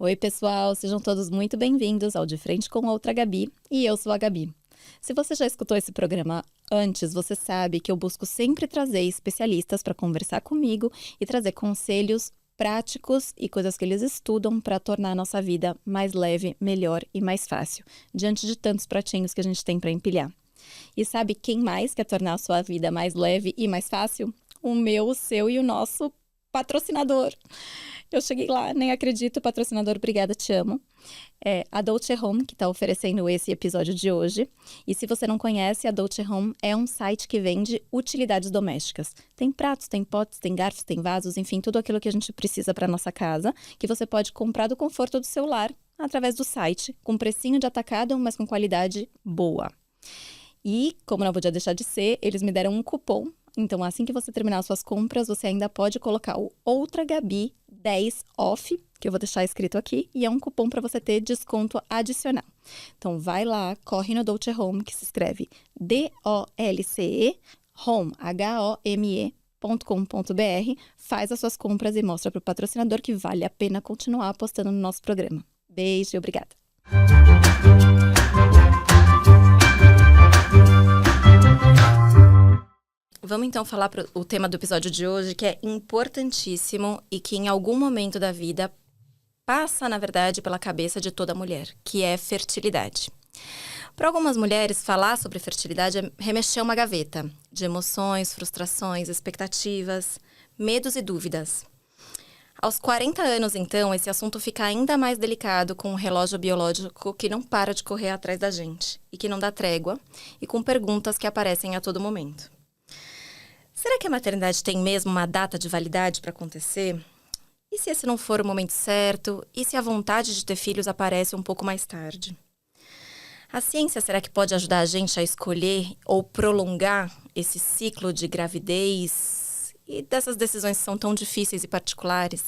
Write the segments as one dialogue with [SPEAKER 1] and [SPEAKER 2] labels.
[SPEAKER 1] Oi, pessoal, sejam todos muito bem-vindos ao De Frente com Outra Gabi, e eu sou a Gabi. Se você já escutou esse programa antes, você sabe que eu busco sempre trazer especialistas para conversar comigo e trazer conselhos práticos e coisas que eles estudam para tornar a nossa vida mais leve, melhor e mais fácil, diante de tantos pratinhos que a gente tem para empilhar. E sabe quem mais quer tornar a sua vida mais leve e mais fácil? O meu, o seu e o nosso patrocinador. Eu cheguei lá, nem acredito, patrocinador, obrigada, te amo. É a Dolce Home que está oferecendo esse episódio de hoje. E se você não conhece, a Dolce Home é um site que vende utilidades domésticas. Tem pratos, tem potes, tem garfos, tem vasos, enfim, tudo aquilo que a gente precisa para nossa casa, que você pode comprar do conforto do seu lar através do site, com precinho de atacado, mas com qualidade boa. E, como não podia deixar de ser, eles me deram um cupom. Então, assim que você terminar suas compras, você ainda pode colocar o Outra Gabi 10 off, que eu vou deixar escrito aqui, e é um cupom para você ter desconto adicional. Então, vai lá, corre no Dolce Home, que se escreve DOLCE, Home, HOME.com.br, faz as suas compras e mostra para o patrocinador que vale a pena continuar apostando no nosso programa. Beijo e obrigada! Vamos então falar o tema do episódio de hoje, que é importantíssimo e que em algum momento da vida passa, na verdade, pela cabeça de toda mulher, que é fertilidade. Para algumas mulheres, falar sobre fertilidade é remexer uma gaveta de emoções, frustrações, expectativas, medos e dúvidas. Aos 40 anos, então, esse assunto fica ainda mais delicado com um relógio biológico que não para de correr atrás da gente e que não dá trégua e com perguntas que aparecem a todo momento. Será que a maternidade tem mesmo uma data de validade para acontecer? E se esse não for o momento certo? E se a vontade de ter filhos aparece um pouco mais tarde? A ciência, será que pode ajudar a gente a escolher ou prolongar esse ciclo de gravidez e dessas decisões que são tão difíceis e particulares?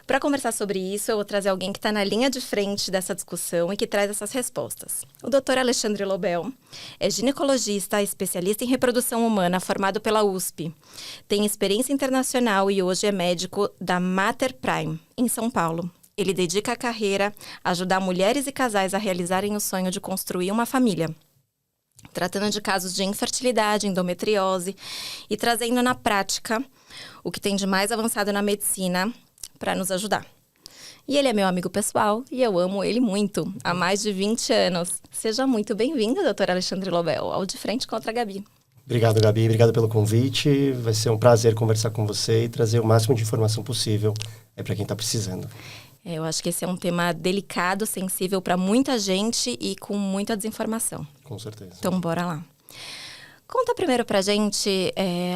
[SPEAKER 1] Para conversar sobre isso, eu vou trazer alguém que está na linha de frente dessa discussão e que traz essas respostas. O Dr. Alexandre Lobel é ginecologista, especialista em reprodução humana, formado pela USP. Tem experiência internacional e hoje é médico da Mater Prime, em São Paulo. Ele dedica a carreira a ajudar mulheres e casais a realizarem o sonho de construir uma família, tratando de casos de infertilidade, endometriose e trazendo na prática o que tem de mais avançado na medicina para nos ajudar. E ele é meu amigo pessoal e eu amo ele muito, há mais de 20 anos. Seja muito bem-vindo, doutor Alexandre Lobel, ao De Frente contra a Gabi.
[SPEAKER 2] Obrigado, Gabi. Obrigado pelo convite. Vai ser um prazer conversar com você e trazer o máximo de informação possível para quem está precisando.
[SPEAKER 1] Eu acho que esse é um tema delicado, sensível para muita gente e com muita desinformação.
[SPEAKER 2] Com certeza.
[SPEAKER 1] Então, bora lá. Conta primeiro pra gente,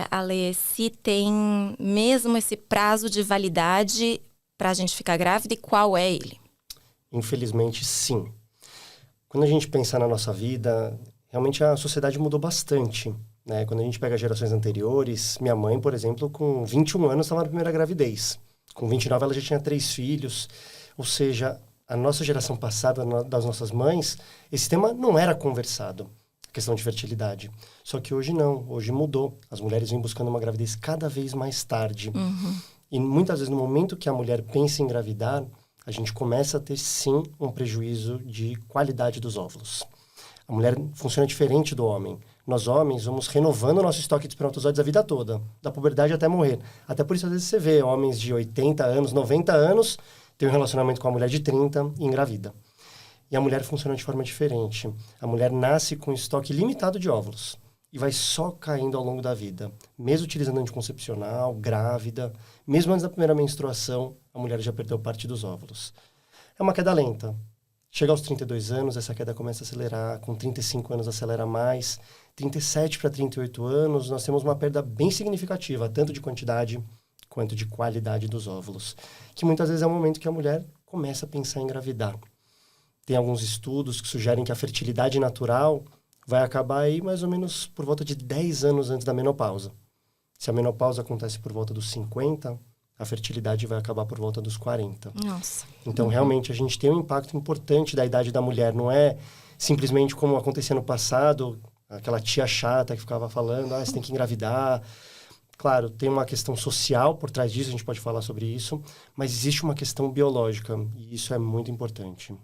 [SPEAKER 1] Ale, se tem mesmo esse prazo de validade pra gente ficar grávida e qual é ele?
[SPEAKER 2] Infelizmente, sim. Quando a gente pensar na nossa vida, realmente a sociedade mudou bastante, né? Quando a gente pega gerações anteriores, minha mãe, por exemplo, com 21 anos estava na primeira gravidez. Com 29 ela já tinha 3 filhos. Ou seja, a nossa geração passada, das nossas mães, esse tema não era conversado. Questão de fertilidade. Só que hoje não, hoje mudou. As mulheres vêm buscando uma gravidez cada vez mais tarde.
[SPEAKER 1] Uhum.
[SPEAKER 2] E muitas vezes no momento que a mulher pensa em engravidar, a gente começa a ter sim um prejuízo de qualidade dos óvulos. A mulher funciona diferente do homem. Nós homens vamos renovando o nosso estoque de espermatozoides a vida toda, da puberdade até morrer. Até por isso às vezes você vê homens de 80 anos, 90 anos, tem um relacionamento com a mulher de 30 e engravida. E a mulher funciona de forma diferente. A mulher nasce com um estoque limitado de óvulos e vai só caindo ao longo da vida. Mesmo utilizando anticoncepcional, grávida, mesmo antes da primeira menstruação, a mulher já perdeu parte dos óvulos. É uma queda lenta. Chega aos 32 anos, essa queda começa a acelerar. Com 35 anos, acelera mais. 37 para 38 anos, nós temos uma perda bem significativa, tanto de quantidade quanto de qualidade dos óvulos. Que muitas vezes é o momento que a mulher começa a pensar em engravidar. Tem alguns estudos que sugerem que a fertilidade natural vai acabar aí mais ou menos por volta de 10 anos antes da menopausa. Se a menopausa acontece por volta dos 50, a fertilidade vai acabar por volta dos 40.
[SPEAKER 1] Nossa.
[SPEAKER 2] Então, realmente, a gente tem um impacto importante da idade da mulher. Não é simplesmente como acontecia no passado, aquela tia chata que ficava falando, você tem que engravidar. Claro, tem uma questão social por trás disso, a gente pode falar sobre isso, mas existe uma questão biológica, e isso é muito importante.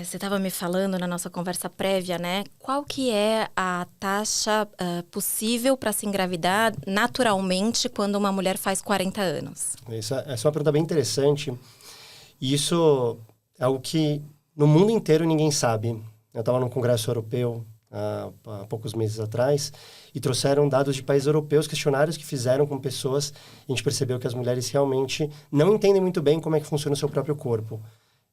[SPEAKER 1] Você estava me falando na nossa conversa prévia, né? Qual que é a taxa possível para se engravidar naturalmente quando uma mulher faz 40 anos?
[SPEAKER 2] Essa é uma pergunta bem interessante. E isso é algo que no mundo inteiro ninguém sabe. Eu estava num congresso europeu há poucos meses atrás e trouxeram dados de países europeus, questionários que fizeram com pessoas. E a gente percebeu que as mulheres realmente não entendem muito bem como é que funciona o seu próprio corpo.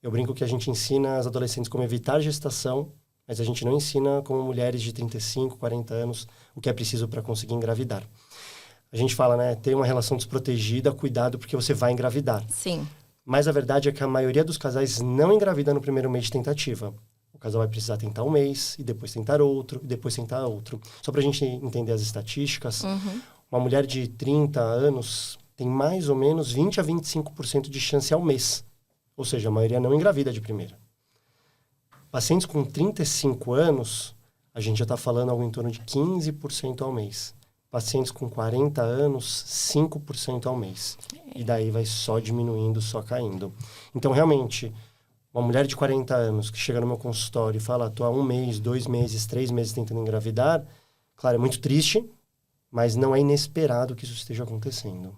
[SPEAKER 2] Eu brinco que a gente ensina as adolescentes como evitar gestação, mas a gente não ensina como mulheres de 35, 40 anos o que é preciso para conseguir engravidar. A gente fala, né, ter uma relação desprotegida, cuidado porque você vai engravidar.
[SPEAKER 1] Sim.
[SPEAKER 2] Mas a verdade é que a maioria dos casais não engravida no primeiro mês de tentativa. O casal vai precisar tentar um mês, e depois tentar outro, e depois tentar outro. Só para a gente entender as estatísticas, uma mulher de 30 anos tem mais ou menos 20 a 25% de chance ao mês. Ou seja, a maioria não engravida de primeira. Pacientes com 35 anos, a gente já está falando algo em torno de 15% ao mês. Pacientes com 40 anos, 5% ao mês. E daí vai só diminuindo, só caindo. Então, realmente, uma mulher de 40 anos que chega no meu consultório e fala, estou há 1 mês, 2 meses, 3 meses tentando engravidar, claro, é muito triste, mas não é inesperado que isso esteja acontecendo.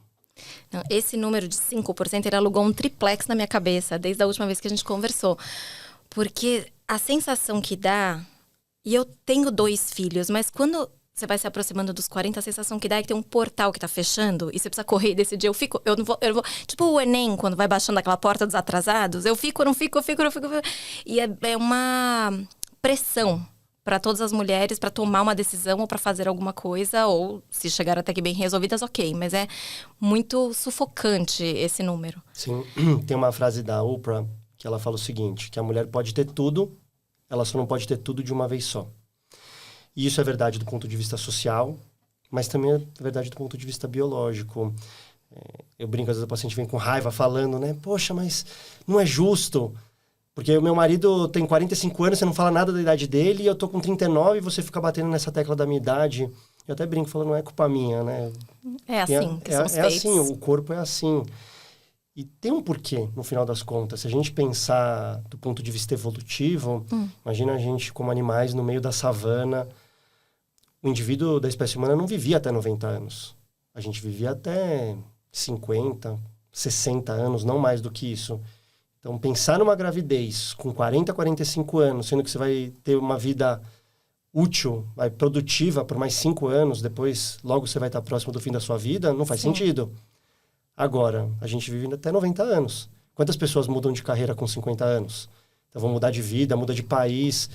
[SPEAKER 1] Não, esse número de 5%, ele alugou um triplex na minha cabeça, desde a última vez que a gente conversou. Porque a sensação que dá... E eu tenho 2 filhos, mas quando você vai se aproximando dos 40, a sensação que dá é que tem um portal que tá fechando e você precisa correr e decidir. Eu não vou... Tipo o Enem, quando vai baixando aquela porta dos atrasados. Eu fico, eu não fico. E é uma pressão para todas as mulheres, para tomar uma decisão ou para fazer alguma coisa, ou se chegar até que bem resolvidas, ok. Mas é muito sufocante esse número.
[SPEAKER 2] Sim, tem uma frase da Oprah que ela fala o seguinte, que a mulher pode ter tudo, ela só não pode ter tudo de uma vez só. E isso é verdade do ponto de vista social, mas também é verdade do ponto de vista biológico. Eu brinco, às vezes o paciente vem com raiva falando, né? Poxa, mas não é justo... Porque o meu marido tem 45 anos, você não fala nada da idade dele, e eu tô com 39 e você fica batendo nessa tecla da minha idade. Eu até brinco, falando, não é culpa minha, né?
[SPEAKER 1] É assim, que são os
[SPEAKER 2] é
[SPEAKER 1] feitos.
[SPEAKER 2] assim, o corpo é assim. E tem um porquê, no final das contas. Se a gente pensar do ponto de vista evolutivo, imagina a gente como animais no meio da savana. O indivíduo da espécie humana não vivia até 90 anos. A gente vivia até 50, 60 anos, não mais do que isso. Então, pensar numa gravidez com 40, 45 anos, sendo que você vai ter uma vida útil, produtiva por mais 5 anos, depois logo você vai estar próximo do fim da sua vida, não faz sentido. Agora, a gente vive até 90 anos. Quantas pessoas mudam de carreira com 50 anos? Então, vão mudar de vida, muda de país.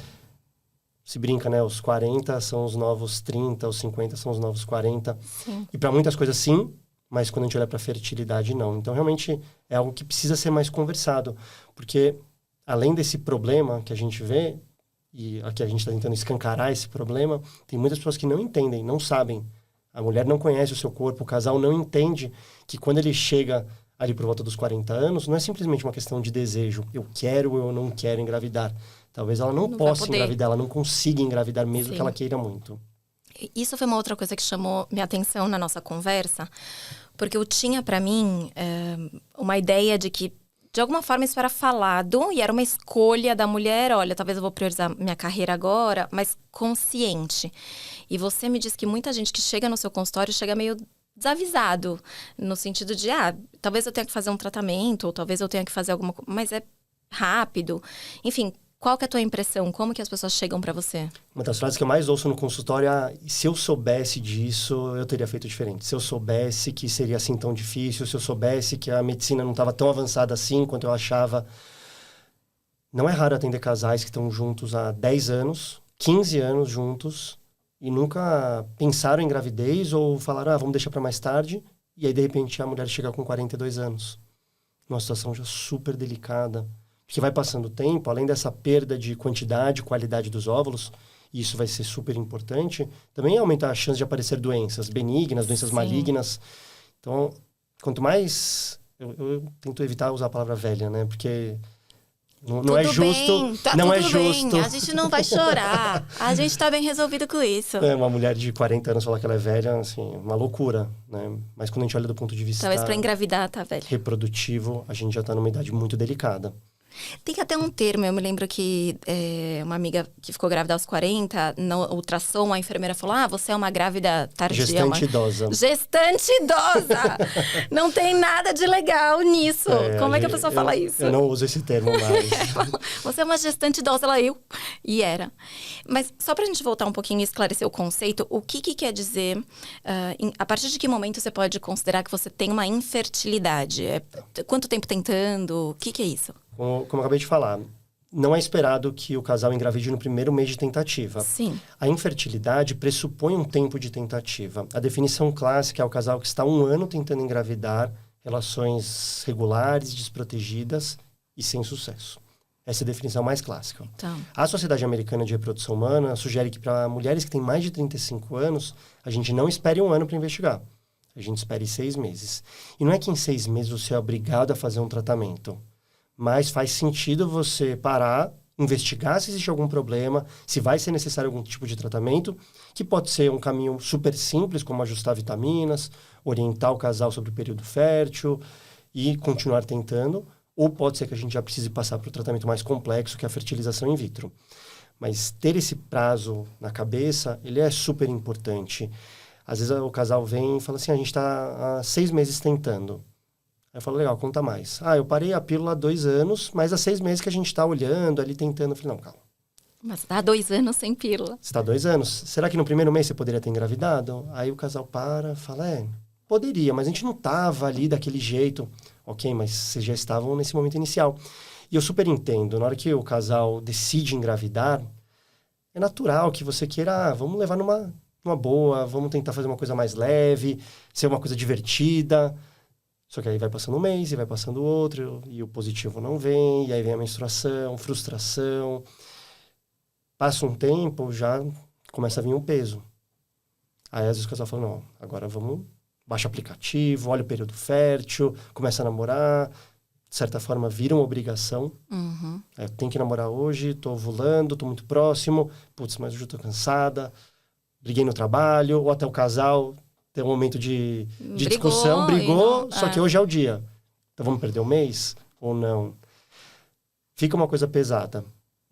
[SPEAKER 2] Se brinca, né? Os 40 são os novos 30, os 50 são os novos 40.
[SPEAKER 1] Sim.
[SPEAKER 2] E para muitas coisas, sim. Mas quando a gente olha para a fertilidade, não. Então, realmente, é algo que precisa ser mais conversado. Porque, além desse problema que a gente vê, e aqui a gente está tentando escancarar esse problema, tem muitas pessoas que não entendem, não sabem. A mulher não conhece o seu corpo, o casal não entende que quando ele chega ali por volta dos 40 anos, não é simplesmente uma questão de desejo. Eu quero ou eu não quero engravidar. Talvez ela não possa engravidar, ela não consiga engravidar mesmo que ela queira muito.
[SPEAKER 1] Isso foi uma outra coisa que chamou minha atenção na nossa conversa, porque eu tinha para mim uma ideia de que, de alguma forma, isso era falado e era uma escolha da mulher. Olha, talvez eu vou priorizar minha carreira agora, mas consciente. E você me diz que muita gente que chega no seu consultório chega meio desavisado, no sentido de, talvez eu tenha que fazer um tratamento, ou talvez eu tenha que fazer alguma coisa, mas é rápido. Enfim, qual que é a tua impressão? Como que as pessoas chegam para você?
[SPEAKER 2] Uma das frases que eu mais ouço no consultório é: se eu soubesse disso, eu teria feito diferente. Se eu soubesse que seria assim tão difícil, se eu soubesse que a medicina não estava tão avançada assim quanto eu achava. Não é raro atender casais que estão juntos há 10 anos, 15 anos juntos, e nunca pensaram em gravidez ou falaram, vamos deixar para mais tarde. E aí, de repente, a mulher chega com 42 anos. Uma situação já super delicada. Que vai passando o tempo, além dessa perda de quantidade e qualidade dos óvulos, e isso vai ser super importante, também aumenta a chance de aparecer doenças benignas, doenças malignas. Então, quanto mais... Eu tento evitar usar a palavra velha, né? Porque Não é justo,
[SPEAKER 1] tá
[SPEAKER 2] não
[SPEAKER 1] tudo
[SPEAKER 2] é justo.
[SPEAKER 1] bem, a gente não vai chorar. A gente tá bem resolvido com isso.
[SPEAKER 2] Uma mulher de 40 anos falar que ela é velha, assim, uma loucura, né? Mas quando a gente olha do ponto de vista
[SPEAKER 1] Talvez pra engravidar, tá, velho?
[SPEAKER 2] reprodutivo, a gente já tá numa idade muito delicada.
[SPEAKER 1] Tem até um termo, eu me lembro que uma amiga que ficou grávida aos 40, no ultrassom, a enfermeira falou, você é uma grávida tardia.
[SPEAKER 2] Gestante idosa.
[SPEAKER 1] Gestante idosa! Não tem nada de legal nisso. Como é que a pessoa fala isso?
[SPEAKER 2] Eu não uso esse termo mais.
[SPEAKER 1] Você é uma gestante idosa, e era. Mas só pra gente voltar um pouquinho e esclarecer o conceito, o que quer dizer, a partir de que momento você pode considerar que você tem uma infertilidade? Quanto tempo tentando? O que é isso?
[SPEAKER 2] Como eu acabei de falar, não é esperado que o casal engravide no primeiro mês de tentativa.
[SPEAKER 1] Sim.
[SPEAKER 2] A infertilidade pressupõe um tempo de tentativa. A definição clássica é o casal que está 1 ano tentando engravidar, relações regulares, desprotegidas e sem sucesso. Essa é a definição mais clássica.
[SPEAKER 1] Então.
[SPEAKER 2] A Sociedade Americana de Reprodução Humana sugere que para mulheres que têm mais de 35 anos, a gente não espere 1 ano para investigar. A gente espere 6 meses. E não é que em 6 meses você é obrigado a fazer um tratamento. Mas faz sentido você parar, investigar se existe algum problema, se vai ser necessário algum tipo de tratamento, que pode ser um caminho super simples, como ajustar vitaminas, orientar o casal sobre o período fértil e continuar tentando, ou pode ser que a gente já precise passar para o tratamento mais complexo, que é a fertilização in vitro. Mas ter esse prazo na cabeça, ele é super importante. Às vezes o casal vem e fala assim, a gente está há 6 meses tentando. Aí eu falo, legal, conta mais. Eu parei a pílula há 2 anos, mas há 6 meses que a gente está olhando, ali tentando. Eu falei, não, calma.
[SPEAKER 1] Mas tá há 2 anos sem pílula.
[SPEAKER 2] Você está há 2 anos? Será que no primeiro mês você poderia ter engravidado? Aí o casal fala, poderia, mas a gente não estava ali daquele jeito. Ok, mas vocês já estavam nesse momento inicial. E eu super entendo, na hora que o casal decide engravidar, é natural que você queira, vamos levar numa boa, vamos tentar fazer uma coisa mais leve, ser uma coisa divertida. Só que aí vai passando um mês e vai passando outro, e o positivo não vem, e aí vem a menstruação, frustração. Passa um tempo, já começa a vir um peso. Aí às vezes o casal fala, não, agora vamos, baixa o aplicativo, olha o período fértil, começa a namorar, de certa forma vira uma obrigação.
[SPEAKER 1] Uhum.
[SPEAKER 2] Aí eu tenho que namorar hoje, tô ovulando, tô muito próximo, mas hoje eu tô cansada, briguei no trabalho, ou até o casal... Tem um momento de discussão, brigou, só que hoje é o dia. Então vamos perder um mês ou não? Fica uma coisa pesada.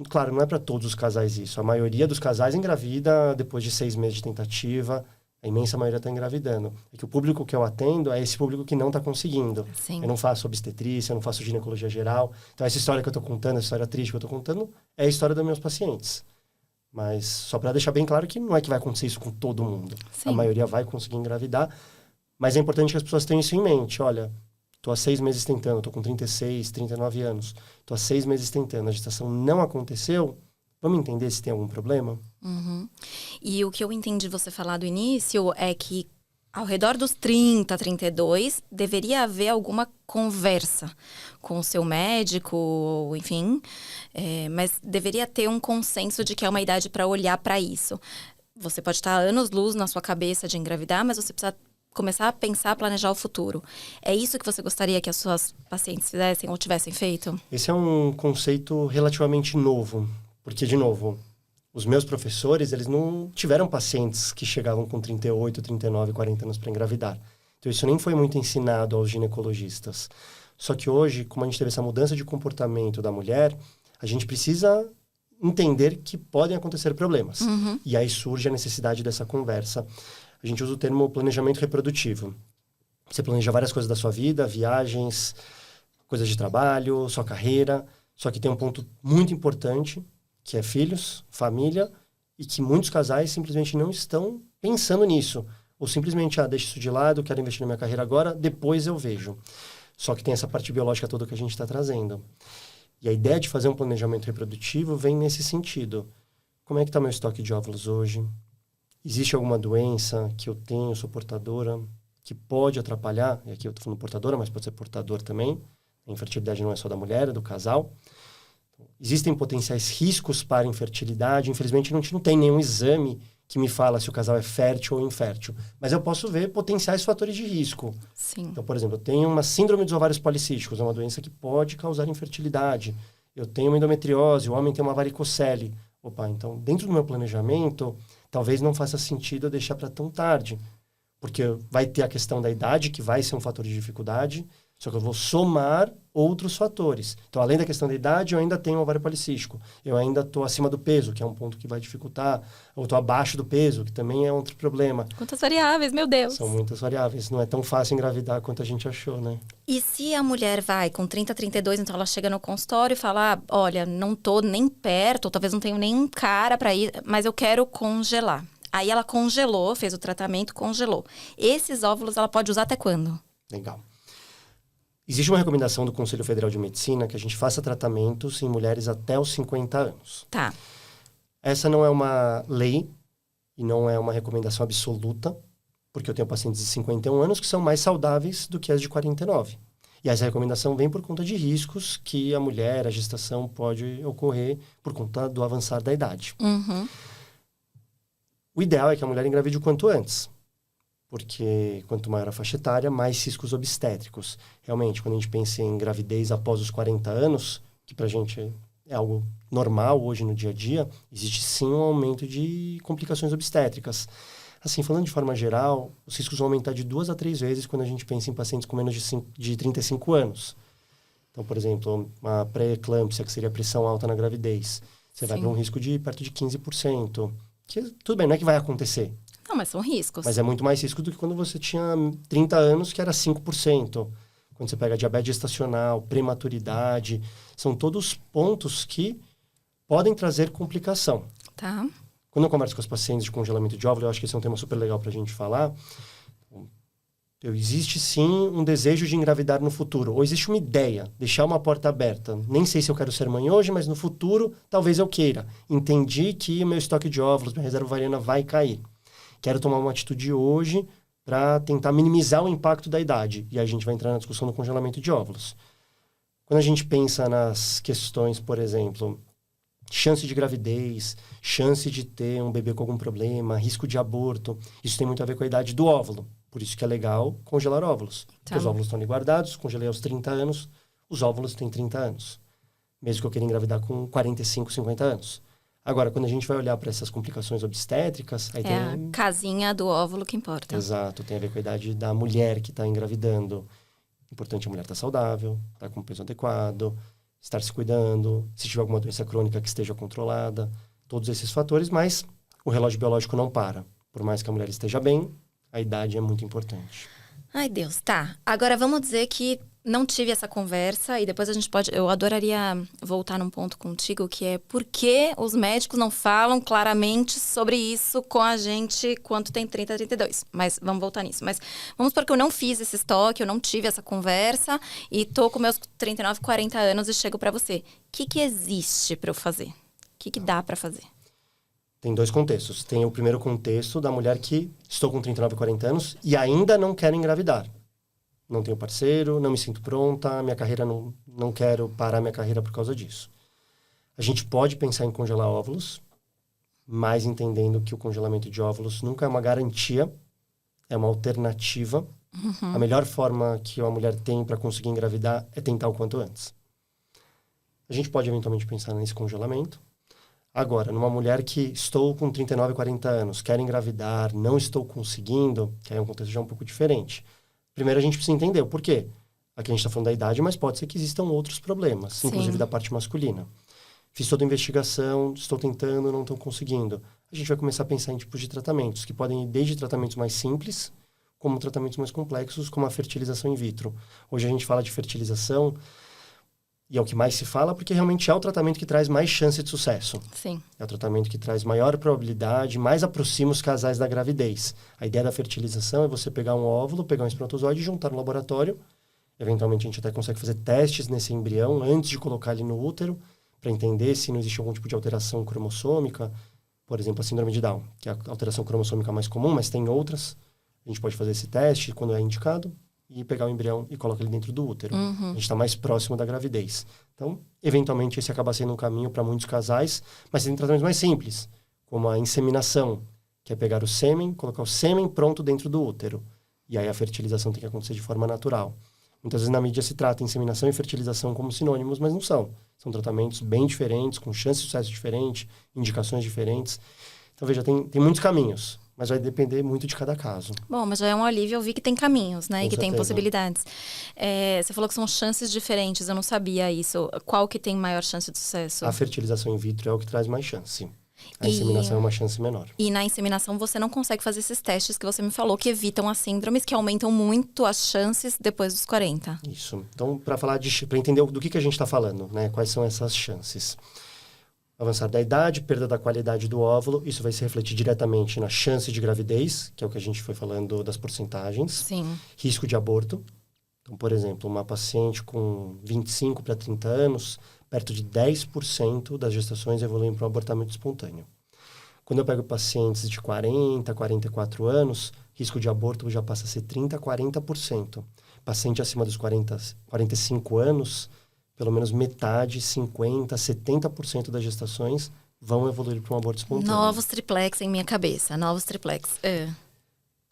[SPEAKER 2] Claro, não é para todos os casais isso. A maioria dos casais engravida depois de 6 meses de tentativa. A imensa maioria está engravidando. É que o público que eu atendo é esse público que não está conseguindo.
[SPEAKER 1] Sim.
[SPEAKER 2] Eu não faço obstetrícia, eu não faço ginecologia geral. Então essa história que eu estou contando, essa história triste que eu estou contando, é a história dos meus pacientes. Mas só para deixar bem claro que não é que vai acontecer isso com todo mundo.
[SPEAKER 1] Sim.
[SPEAKER 2] A maioria vai conseguir engravidar. Mas é importante que as pessoas tenham isso em mente. Olha, estou há 6 meses tentando, estou com 36, 39 anos. Estou há 6 meses tentando, a gestação não aconteceu. Vamos entender se tem algum problema?
[SPEAKER 1] Uhum. E o que eu entendi você falar do início é que ao redor dos 30, 32, deveria haver alguma conversa com o seu médico, enfim. Mas deveria ter um consenso de que é uma idade para olhar para isso. Você pode estar anos-luz na sua cabeça de engravidar, mas você precisa começar a pensar, planejar o futuro. É isso que você gostaria que as suas pacientes fizessem ou tivessem feito?
[SPEAKER 2] Esse é um conceito relativamente novo. Porque, de novo, os meus professores, eles não tiveram pacientes que chegavam com 38, 39, 40 anos para engravidar. Então, isso nem foi muito ensinado aos ginecologistas. Só que hoje, como a gente teve essa mudança de comportamento da mulher, a gente precisa entender que podem acontecer problemas.
[SPEAKER 1] Uhum.
[SPEAKER 2] E aí surge a necessidade dessa conversa. A gente usa o termo planejamento reprodutivo. Você planeja várias coisas da sua vida, viagens, coisas de trabalho, sua carreira. Só que tem um ponto muito importante, que é filhos, família, e que muitos casais simplesmente não estão pensando nisso. Ou simplesmente, deixa isso de lado, quero investir na minha carreira agora, depois eu vejo. Só que tem essa parte biológica toda que a gente está trazendo. E a ideia de fazer um planejamento reprodutivo vem nesse sentido. Como é que está meu estoque de óvulos hoje? Existe alguma doença que eu tenho, sou portadora, que pode atrapalhar? E aqui eu estou falando portadora, mas pode ser portador também. A infertilidade não é só da mulher, é do casal. Existem potenciais riscos para a infertilidade. Infelizmente, a gente não tem nenhum exame que me fala se o casal é fértil ou infértil. Mas eu posso ver potenciais fatores de risco.
[SPEAKER 1] Sim.
[SPEAKER 2] Então, por exemplo, eu tenho uma síndrome dos ovários policísticos, é uma doença que pode causar infertilidade. eu tenho uma endometriose, o homem tem uma varicocele. Opa, então, dentro do meu planejamento, talvez não faça sentido eu deixar para tão tarde. Porque vai ter a questão da idade, que vai ser um fator de dificuldade, só que eu vou somar outros fatores. Então, além da questão da idade, eu ainda tenho um ovário policístico. Eu ainda estou acima do peso, que é um ponto que vai dificultar. Ou estou abaixo do peso, que também é outro problema.
[SPEAKER 1] Quantas variáveis, meu Deus!
[SPEAKER 2] São muitas variáveis. Não é tão fácil engravidar quanto a gente achou, né?
[SPEAKER 1] E se a mulher vai com 30, 32, então ela chega no consultório e fala, olha, não tô nem perto, ou talvez não tenho nem cara para ir, mas eu quero congelar. Aí ela congelou, fez o tratamento, congelou. Esses óvulos ela pode usar até quando?
[SPEAKER 2] Legal. Existe uma recomendação do Conselho Federal de Medicina que a gente faça tratamentos em mulheres até os 50 anos.
[SPEAKER 1] Tá.
[SPEAKER 2] Essa não é uma lei e não é uma recomendação absoluta, porque eu tenho pacientes de 51 anos que são mais saudáveis do que as de 49. E essa recomendação vem por conta de riscos que a mulher, a gestação pode ocorrer por conta do avançar da idade.
[SPEAKER 1] Uhum.
[SPEAKER 2] O ideal é que a mulher engravide o quanto antes. Porque quanto maior a faixa etária, mais riscos obstétricos. Realmente, quando a gente pensa em gravidez após os 40 anos, que pra gente é algo normal hoje no dia a dia, existe sim um aumento de complicações obstétricas. Assim, falando de forma geral, os riscos vão aumentar de 2 a 3 vezes quando a gente pensa em pacientes com menos de 35 anos. Então, por exemplo, uma pré-eclâmpsia, que seria a pressão alta na gravidez. Você vai para um risco de perto de 15%. Que, tudo bem, não é que vai acontecer.
[SPEAKER 1] Não, mas são riscos.
[SPEAKER 2] Mas é muito mais risco do que quando você tinha 30 anos, que era 5%. Quando você pega diabetes gestacional, prematuridade, são todos pontos que podem trazer complicação.
[SPEAKER 1] Tá.
[SPEAKER 2] Quando eu converso com as pacientes de congelamento de óvulo, eu acho que esse é um tema super legal para a gente falar. Existe sim um desejo de engravidar no futuro, ou existe uma ideia, deixar uma porta aberta. Nem sei se eu quero ser mãe hoje, mas no futuro talvez eu queira. Entendi que meu estoque de óvulos, minha reserva ovariana vai cair. Quero tomar uma atitude hoje para tentar minimizar o impacto da idade. E aí a gente vai entrar na discussão do congelamento de óvulos. Quando a gente pensa nas questões, por exemplo, chance de gravidez, chance de ter um bebê com algum problema, risco de aborto, isso tem muito a ver com a idade do óvulo. Por isso que é legal congelar óvulos.
[SPEAKER 1] Tá.
[SPEAKER 2] Porque os óvulos estão ali guardados, congelei aos 30 anos, os óvulos têm 30 anos. Mesmo que eu queira engravidar com 45, 50 anos. Agora, quando a gente vai olhar para essas complicações obstétricas... Aí
[SPEAKER 1] É
[SPEAKER 2] tem
[SPEAKER 1] a casinha do óvulo que importa.
[SPEAKER 2] Exato, tem a ver com a idade da mulher que está engravidando. Importante a mulher estar saudável, estar com peso adequado, estar se cuidando, se tiver alguma doença crônica que esteja controlada, todos esses fatores, mas o relógio biológico não para. Por mais que a mulher esteja bem, a idade é muito importante.
[SPEAKER 1] Ai, Deus, tá. Agora vamos dizer que não tive essa conversa e depois a gente pode... Eu adoraria voltar num ponto contigo, que é por que os médicos não falam claramente sobre isso com a gente quando tem 30, 32. Mas vamos voltar nisso. Mas vamos supor que eu não fiz esse estoque, eu não tive essa conversa e tô com meus 39, 40 anos e chego pra você. O que existe pra eu fazer? O que dá pra fazer?
[SPEAKER 2] Tem dois contextos. Tem o primeiro contexto da mulher que estou com 39, 40 anos e ainda não quero engravidar. Não tenho parceiro, não me sinto pronta, minha carreira não quero parar minha carreira por causa disso. A gente pode pensar em congelar óvulos, mas entendendo que o congelamento de óvulos nunca é uma garantia, é uma alternativa.
[SPEAKER 1] Uhum.
[SPEAKER 2] A melhor forma que uma mulher tem para conseguir engravidar é tentar o quanto antes. A gente pode eventualmente pensar nesse congelamento. Agora, numa mulher que estou com 39, 40 anos, quero engravidar, não estou conseguindo, que aí é um contexto já um pouco diferente. Primeiro a gente precisa entender o porquê. Aqui a gente está falando da idade, mas pode ser que existam outros problemas,
[SPEAKER 1] Sim.
[SPEAKER 2] inclusive da parte masculina. Fiz toda a investigação, estou tentando, não estou conseguindo. A gente vai começar a pensar em tipos de tratamentos, que podem ir desde tratamentos mais simples, como tratamentos mais complexos, como a fertilização in vitro. Hoje a gente fala de fertilização, e é o que mais se fala, porque realmente é o tratamento que traz mais chance de sucesso.
[SPEAKER 1] Sim.
[SPEAKER 2] É o tratamento que traz maior probabilidade, mais aproxima os casais da gravidez. A ideia da fertilização é você pegar um óvulo, pegar um espermatozoide, juntar no laboratório. Eventualmente a gente até consegue fazer testes nesse embrião antes de colocar ele no útero, para entender se não existe algum tipo de alteração cromossômica. Por exemplo, a síndrome de Down, que é a alteração cromossômica mais comum, mas tem outras. A gente pode fazer esse teste quando é indicado e pegar o embrião e colocar ele dentro do útero.
[SPEAKER 1] Uhum.
[SPEAKER 2] A gente está mais próximo da gravidez. Então, eventualmente, esse acaba sendo um caminho para muitos casais, mas tem tratamentos mais simples, como a inseminação, que é pegar o sêmen, colocar o sêmen pronto dentro do útero. E aí a fertilização tem que acontecer de forma natural. Muitas vezes na mídia se trata inseminação e fertilização como sinônimos, mas não são. São tratamentos bem diferentes, com chances de sucesso diferentes, indicações diferentes. Então, veja, tem muitos caminhos, mas vai depender muito de cada caso.
[SPEAKER 1] Bom, mas já é um alívio, eu vi que tem caminhos, né?
[SPEAKER 2] Com
[SPEAKER 1] E que tem
[SPEAKER 2] certeza.
[SPEAKER 1] possibilidades. Você falou que são chances diferentes, eu não sabia isso. Qual que tem maior chance de sucesso?
[SPEAKER 2] A fertilização in vitro é o que traz mais chance. A inseminação é uma chance menor.
[SPEAKER 1] E na inseminação você não consegue fazer esses testes que você me falou, que evitam as síndromes, que aumentam muito as chances depois dos 40.
[SPEAKER 2] Isso. Então, para entender do que a gente está falando, né? Quais são essas chances? Avançar da idade, perda da qualidade do óvulo, isso vai se refletir diretamente na chance de gravidez, que é o que a gente foi falando das porcentagens.
[SPEAKER 1] Sim.
[SPEAKER 2] Risco de aborto. Então, por exemplo, uma paciente com 25 para 30 anos, perto de 10% das gestações evoluem para um abortamento espontâneo. Quando eu pego pacientes de 40, 44 anos, risco de aborto já passa a ser 30% a 40%. Paciente acima dos 45 anos, pelo menos metade, 50%, 70% das gestações vão evoluir para um aborto espontâneo.
[SPEAKER 1] Novos triplex em minha cabeça, novos triplex.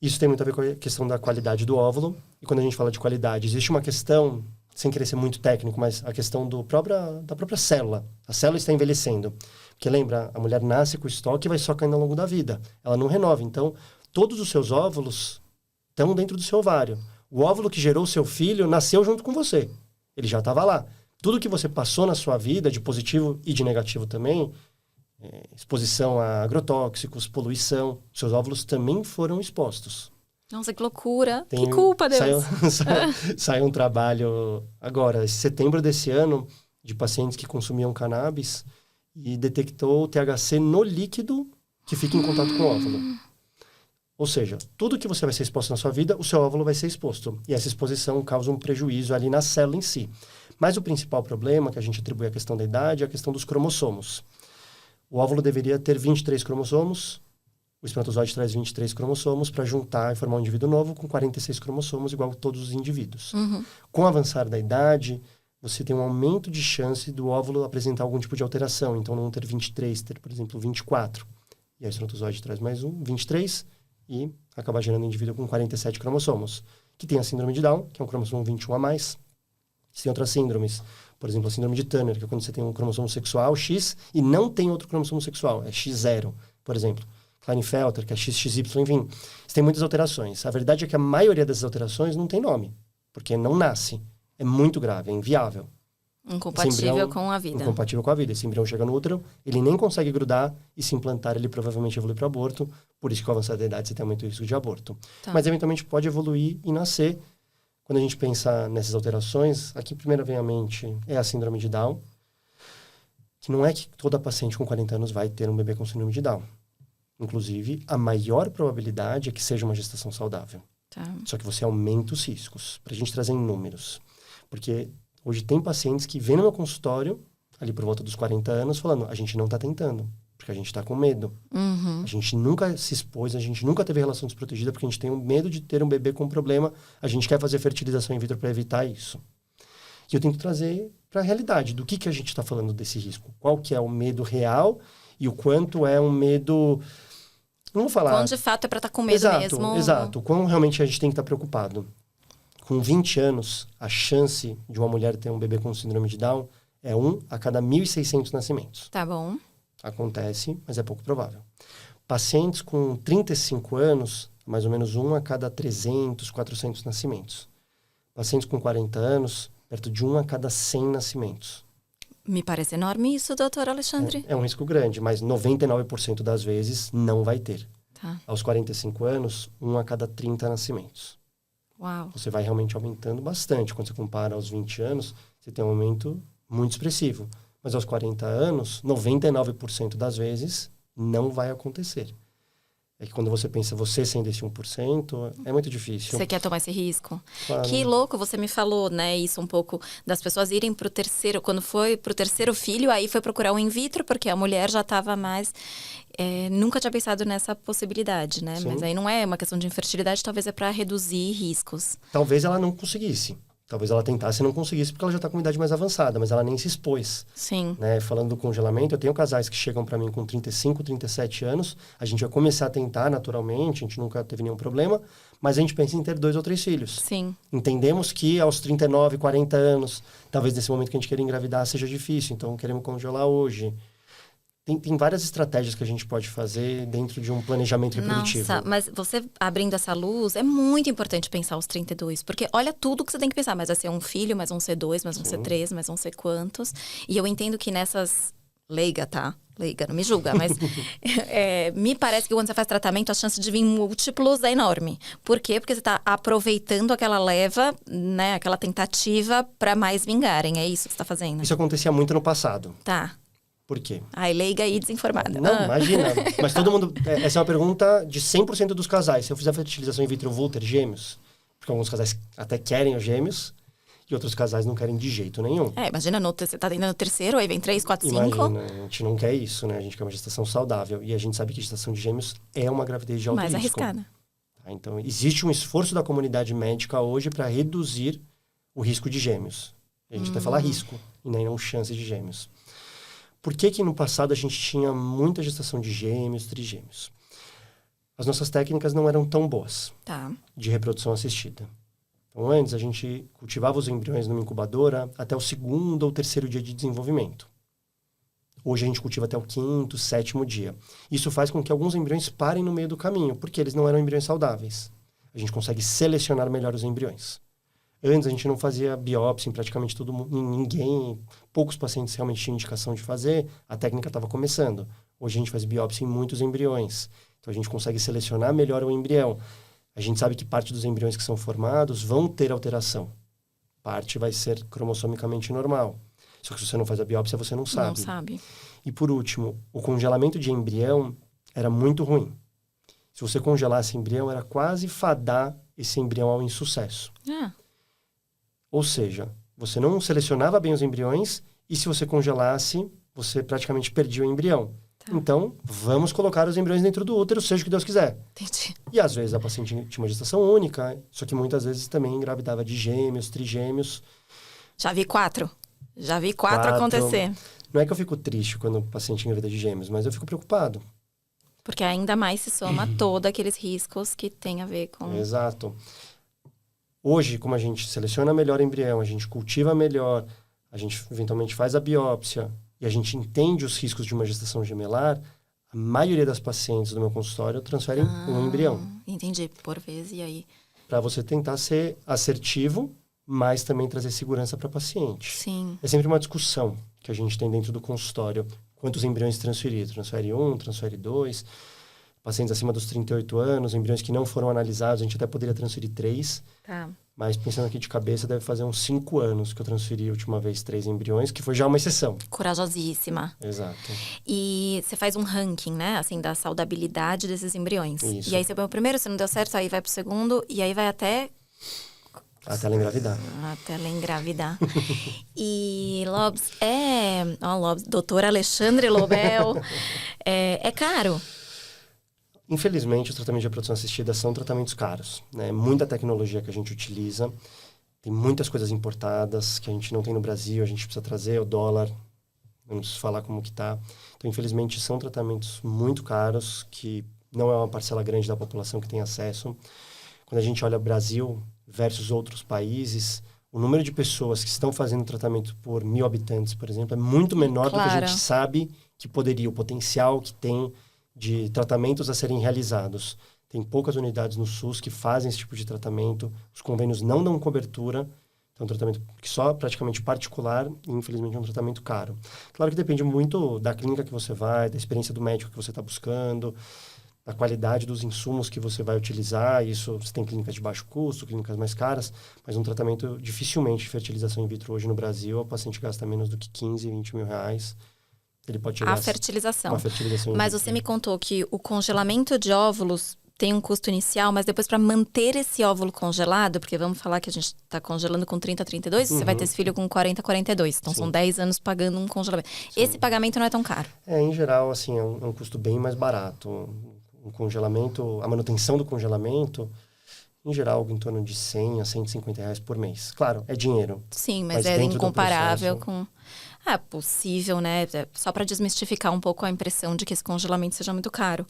[SPEAKER 2] Isso tem muito a ver com a questão da qualidade do óvulo. E quando a gente fala de qualidade, existe uma questão, sem querer ser muito técnico, mas a questão da própria célula. A célula está envelhecendo. Porque lembra, a mulher nasce com o estoque e vai só caindo ao longo da vida. Ela não renova. Então, todos os seus óvulos estão dentro do seu ovário. O óvulo que gerou o seu filho nasceu junto com você. Ele já estava lá. Tudo que você passou na sua vida, de positivo e de negativo também, exposição a agrotóxicos, poluição, seus óvulos também foram expostos.
[SPEAKER 1] Nossa, que loucura. Que culpa, Deus.
[SPEAKER 2] Saiu um trabalho agora, em setembro desse ano, de pacientes que consumiam cannabis e detectou o THC no líquido que fica em contato com o óvulo. Ou seja, tudo que você vai ser exposto na sua vida, o seu óvulo vai ser exposto. E essa exposição causa um prejuízo ali na célula em si. Mas o principal problema que a gente atribui à questão da idade é a questão dos cromossomos. O óvulo deveria ter 23 cromossomos, o espermatozoide traz 23 cromossomos para juntar e formar um indivíduo novo com 46 cromossomos, igual a todos os indivíduos.
[SPEAKER 1] Uhum.
[SPEAKER 2] Com o avançar da idade, você tem um aumento de chance do óvulo apresentar algum tipo de alteração. Então, não ter 23, ter, por exemplo, 24. E aí o espermatozoide traz mais 23 e acaba gerando um indivíduo com 47 cromossomos, que tem a síndrome de Down, que é um cromossomo 21 a mais. Você tem outras síndromes, por exemplo, a síndrome de Turner, que é quando você tem um cromossomo sexual X e não tem outro cromossomo sexual, é X0, por exemplo. Klinefelter, que é XXY, enfim. Você tem muitas alterações. A verdade é que a maioria dessas alterações não tem nome, porque não nasce. É muito grave, é inviável.
[SPEAKER 1] Incompatível com a vida.
[SPEAKER 2] Incompatível com a vida. Esse embrião chega no útero, ele nem consegue grudar e se implantar, ele provavelmente evolui para aborto. Por isso que com a avançada da idade você tem muito risco de aborto.
[SPEAKER 1] Tá.
[SPEAKER 2] Mas eventualmente pode evoluir e nascer. Quando a gente pensa nessas alterações, aqui primeiro vem à mente é a síndrome de Down, que não é que toda paciente com 40 anos vai ter um bebê com síndrome de Down. Inclusive, a maior probabilidade é que seja uma gestação saudável.
[SPEAKER 1] Tá.
[SPEAKER 2] Só que você aumenta os riscos, para a gente trazer em números. Porque hoje tem pacientes que vêm no meu consultório, ali por volta dos 40 anos, falando, a gente não está tentando, porque a gente está com medo.
[SPEAKER 1] Uhum.
[SPEAKER 2] A gente nunca se expôs, a gente nunca teve relação desprotegida, porque a gente tem um medo de ter um bebê com problema, a gente quer fazer fertilização in vitro para evitar isso. E eu tento trazer para a realidade, do que a gente está falando desse risco. Qual que é o medo real e o quanto é um medo... Não vou falar...
[SPEAKER 1] Quando de fato é para estar com medo mesmo.
[SPEAKER 2] Exato. Quando realmente a gente tem que estar preocupado. Com 20 anos, a chance de uma mulher ter um bebê com síndrome de Down é 1 a cada 1.600 nascimentos.
[SPEAKER 1] Tá bom.
[SPEAKER 2] Acontece, mas é pouco provável. Pacientes com 35 anos, mais ou menos 1 a cada 300, 400 nascimentos. Pacientes com 40 anos, perto de 1 a cada 100 nascimentos.
[SPEAKER 1] Me parece enorme isso, doutor Alexandre.
[SPEAKER 2] É um risco grande, mas 99% das vezes não vai ter.
[SPEAKER 1] Tá.
[SPEAKER 2] Aos 45 anos, 1 a cada 30 nascimentos.
[SPEAKER 1] Uau.
[SPEAKER 2] Você vai realmente aumentando bastante. Quando você compara aos 20 anos, você tem um aumento muito expressivo. Mas aos 40 anos, 99% das vezes, não vai acontecer. É que quando você pensa você sendo esse 1%, é muito difícil.
[SPEAKER 1] Você quer tomar esse risco?
[SPEAKER 2] Claro.
[SPEAKER 1] Que louco, você me falou, né, isso um pouco, das pessoas irem pro terceiro, quando foi pro terceiro filho, aí foi procurar um in vitro, porque a mulher já estava mais... nunca tinha pensado nessa possibilidade, né?
[SPEAKER 2] Sim.
[SPEAKER 1] Mas aí não é uma questão de infertilidade, talvez é para reduzir riscos.
[SPEAKER 2] Talvez ela não conseguisse. Talvez ela tentasse e não conseguisse, porque ela já está com uma idade mais avançada, mas ela nem se expôs.
[SPEAKER 1] Sim.
[SPEAKER 2] Né? Falando do congelamento, eu tenho casais que chegam para mim com 35, 37 anos, a gente vai começar a tentar naturalmente, a gente nunca teve nenhum problema, mas a gente pensa em ter 2 ou 3 filhos.
[SPEAKER 1] Sim.
[SPEAKER 2] Entendemos que aos 39, 40 anos, talvez nesse momento que a gente queira engravidar seja difícil, então queremos congelar hoje. Tem várias estratégias que a gente pode fazer dentro de um planejamento reprodutivo.
[SPEAKER 1] Nossa, mas você abrindo essa luz, é muito importante pensar os 32. Porque olha tudo que você tem que pensar. Mas vai ser um filho, mas vão ser 2, mas vão ser 3, mas vão ser quantos. E eu entendo que nessas... Leiga, tá? Leiga, não me julga. Mas me parece que quando você faz tratamento, a chance de vir múltiplos é enorme. Por quê? Porque você tá aproveitando aquela leva, né? Aquela tentativa para mais vingarem. É isso que você tá fazendo?
[SPEAKER 2] Isso acontecia muito no passado.
[SPEAKER 1] Tá.
[SPEAKER 2] Por quê?
[SPEAKER 1] Ai, leiga e desinformada.
[SPEAKER 2] Não, imagina. Mas todo mundo... Essa é uma pergunta de 100% dos casais. Se eu fizer fertilização in vitro, eu vou ter gêmeos? Porque alguns casais até querem os gêmeos e outros casais não querem de jeito nenhum.
[SPEAKER 1] Imagina, você tá tentando o terceiro, aí vem 3, 4, 5.
[SPEAKER 2] Imagina, a gente não quer isso, né? A gente quer uma gestação saudável. E a gente sabe que gestação de gêmeos é uma gravidez de alto
[SPEAKER 1] mais
[SPEAKER 2] risco.
[SPEAKER 1] arriscada.
[SPEAKER 2] Tá? Então, existe um esforço da comunidade médica hoje para reduzir o risco de gêmeos. A gente até fala risco, e não chance de gêmeos. Por que no passado a gente tinha muita gestação de gêmeos, trigêmeos? As nossas técnicas não eram tão boas de reprodução assistida. Então, antes, a gente cultivava os embriões numa incubadora até o 2º ou 3º dia de desenvolvimento. Hoje, a gente cultiva até o 5º, 7º dia. Isso faz com que alguns embriões parem no meio do caminho, porque eles não eram embriões saudáveis. A gente consegue selecionar melhor os embriões. Antes, a gente não fazia biópsia em praticamente todo mundo, ninguém. Poucos pacientes realmente tinham indicação de fazer, a técnica estava começando. Hoje, a gente faz biópsia em muitos embriões. Então, a gente consegue selecionar melhor o embrião. A gente sabe que parte dos embriões que são formados vão ter alteração. Parte vai ser cromossomicamente normal. Só que se você não faz a biópsia, você não sabe.
[SPEAKER 1] Não sabe.
[SPEAKER 2] E por último, o congelamento de embrião era muito ruim. Se você congelasse embrião, era quase fadar esse embrião ao insucesso. Ou seja, você não selecionava bem os embriões e se você congelasse, você praticamente perdia o embrião. Então, vamos colocar os embriões dentro do útero, seja o que Deus quiser.
[SPEAKER 1] Entendi.
[SPEAKER 2] E às vezes a paciente tinha uma gestação única, só que muitas vezes também engravidava de gêmeos, trigêmeos.
[SPEAKER 1] Já vi 4 acontecer.
[SPEAKER 2] Não é que eu fico triste quando o paciente engravida de gêmeos, mas eu fico preocupado.
[SPEAKER 1] Porque ainda mais se soma todos aqueles riscos que tem a ver com...
[SPEAKER 2] Exato. Hoje, como a gente seleciona melhor o embrião, a gente cultiva melhor, a gente eventualmente faz a biópsia e a gente entende os riscos de uma gestação gemelar, a maioria das pacientes do meu consultório transferem um embrião.
[SPEAKER 1] Entendi, por vez, e aí?
[SPEAKER 2] Para você tentar ser assertivo, mas também trazer segurança para a paciente.
[SPEAKER 1] Sim.
[SPEAKER 2] É sempre uma discussão que a gente tem dentro do consultório. Quantos embriões transferir? Transfere 1, transfere 2. Pacientes acima dos 38 anos, embriões que não foram analisados, a gente até poderia transferir 3.
[SPEAKER 1] Tá.
[SPEAKER 2] Mas pensando aqui de cabeça, deve fazer uns 5 anos que eu transferi a última vez 3 embriões, que foi já uma exceção.
[SPEAKER 1] Corajosíssima.
[SPEAKER 2] Exato.
[SPEAKER 1] E você faz um ranking, né? Assim, da saudabilidade desses embriões.
[SPEAKER 2] Isso.
[SPEAKER 1] E aí você põe o primeiro, se não deu certo, aí vai pro segundo, e aí vai até...
[SPEAKER 2] Até ela engravidar.
[SPEAKER 1] Até ela engravidar. E, Lobs, doutor Alexandre Lobel, é caro?
[SPEAKER 2] Infelizmente, os tratamentos de reprodução assistida são tratamentos caros, né? Muita tecnologia que a gente utiliza, tem muitas coisas importadas que a gente não tem no Brasil, a gente precisa trazer o dólar, vamos falar como que tá. Então, infelizmente, são tratamentos muito caros, que não é uma parcela grande da população que tem acesso. Quando a gente olha Brasil versus outros países, o número de pessoas que estão fazendo tratamento por 1.000 habitantes, por exemplo, é muito menor do que a gente sabe que poderia, o potencial que tem de tratamentos a serem realizados. Tem poucas unidades no SUS que fazem esse tipo de tratamento, os convênios não dão cobertura, então é um tratamento que só praticamente particular e infelizmente é um tratamento caro. Claro que depende muito da clínica que você vai, da experiência do médico que você está buscando, da qualidade dos insumos que você vai utilizar. Isso, você tem clínicas de baixo custo, clínicas mais caras, mas um tratamento dificilmente de fertilização in vitro hoje no Brasil, o paciente gasta menos do que 15, 20 mil reais. Ele pode chegar
[SPEAKER 1] a fertilização.
[SPEAKER 2] Uma fertilização.
[SPEAKER 1] Mas você me contou que o congelamento de óvulos tem um custo inicial, mas depois para manter esse óvulo congelado, porque vamos falar que a gente está congelando com 30, 32, você vai ter esse filho com 40, 42. Então, são 10 anos pagando um congelamento. Sim. Esse pagamento não é tão caro?
[SPEAKER 2] Em geral, assim, é um custo bem mais barato. Um congelamento, a manutenção do congelamento, em geral, algo em torno de 100 a 150 reais por mês. Claro, é dinheiro.
[SPEAKER 1] Sim, mas é incomparável com... É possível, né? Só para desmistificar um pouco a impressão de que esse congelamento seja muito caro.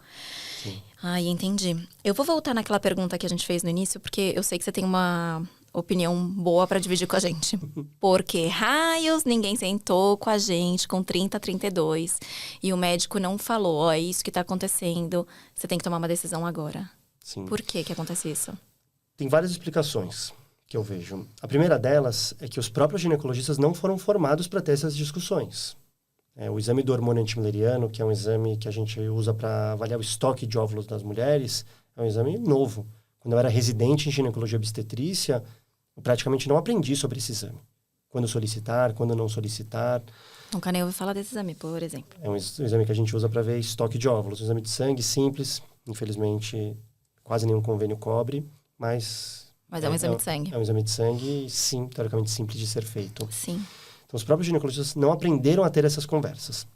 [SPEAKER 2] Sim.
[SPEAKER 1] Ai, entendi. Eu vou voltar naquela pergunta que a gente fez no início, porque eu sei que você tem uma opinião boa para dividir com a gente. Porque raios, ninguém sentou com a gente com 30, 32 e o médico não falou, ó, é isso que tá acontecendo, você tem que tomar uma decisão agora.
[SPEAKER 2] Sim.
[SPEAKER 1] Por que acontece isso?
[SPEAKER 2] Tem várias explicações que eu vejo. A primeira delas é que os próprios ginecologistas não foram formados para ter essas discussões. O exame do hormônio antimileriano, que é um exame que a gente usa para avaliar o estoque de óvulos das mulheres, é um exame novo. Quando eu era residente em ginecologia obstetrícia, eu praticamente não aprendi sobre esse exame. Quando solicitar, quando não solicitar.
[SPEAKER 1] Nunca nem ouvi falar desse exame, por exemplo.
[SPEAKER 2] É um exame que a gente usa para ver estoque de óvulos. Um exame de sangue simples, infelizmente quase nenhum convênio cobre, mas
[SPEAKER 1] é um exame de sangue.
[SPEAKER 2] É um exame de sangue, sim, teoricamente simples de ser feito.
[SPEAKER 1] Sim.
[SPEAKER 2] Então, os próprios ginecologistas não aprenderam a ter essas conversas.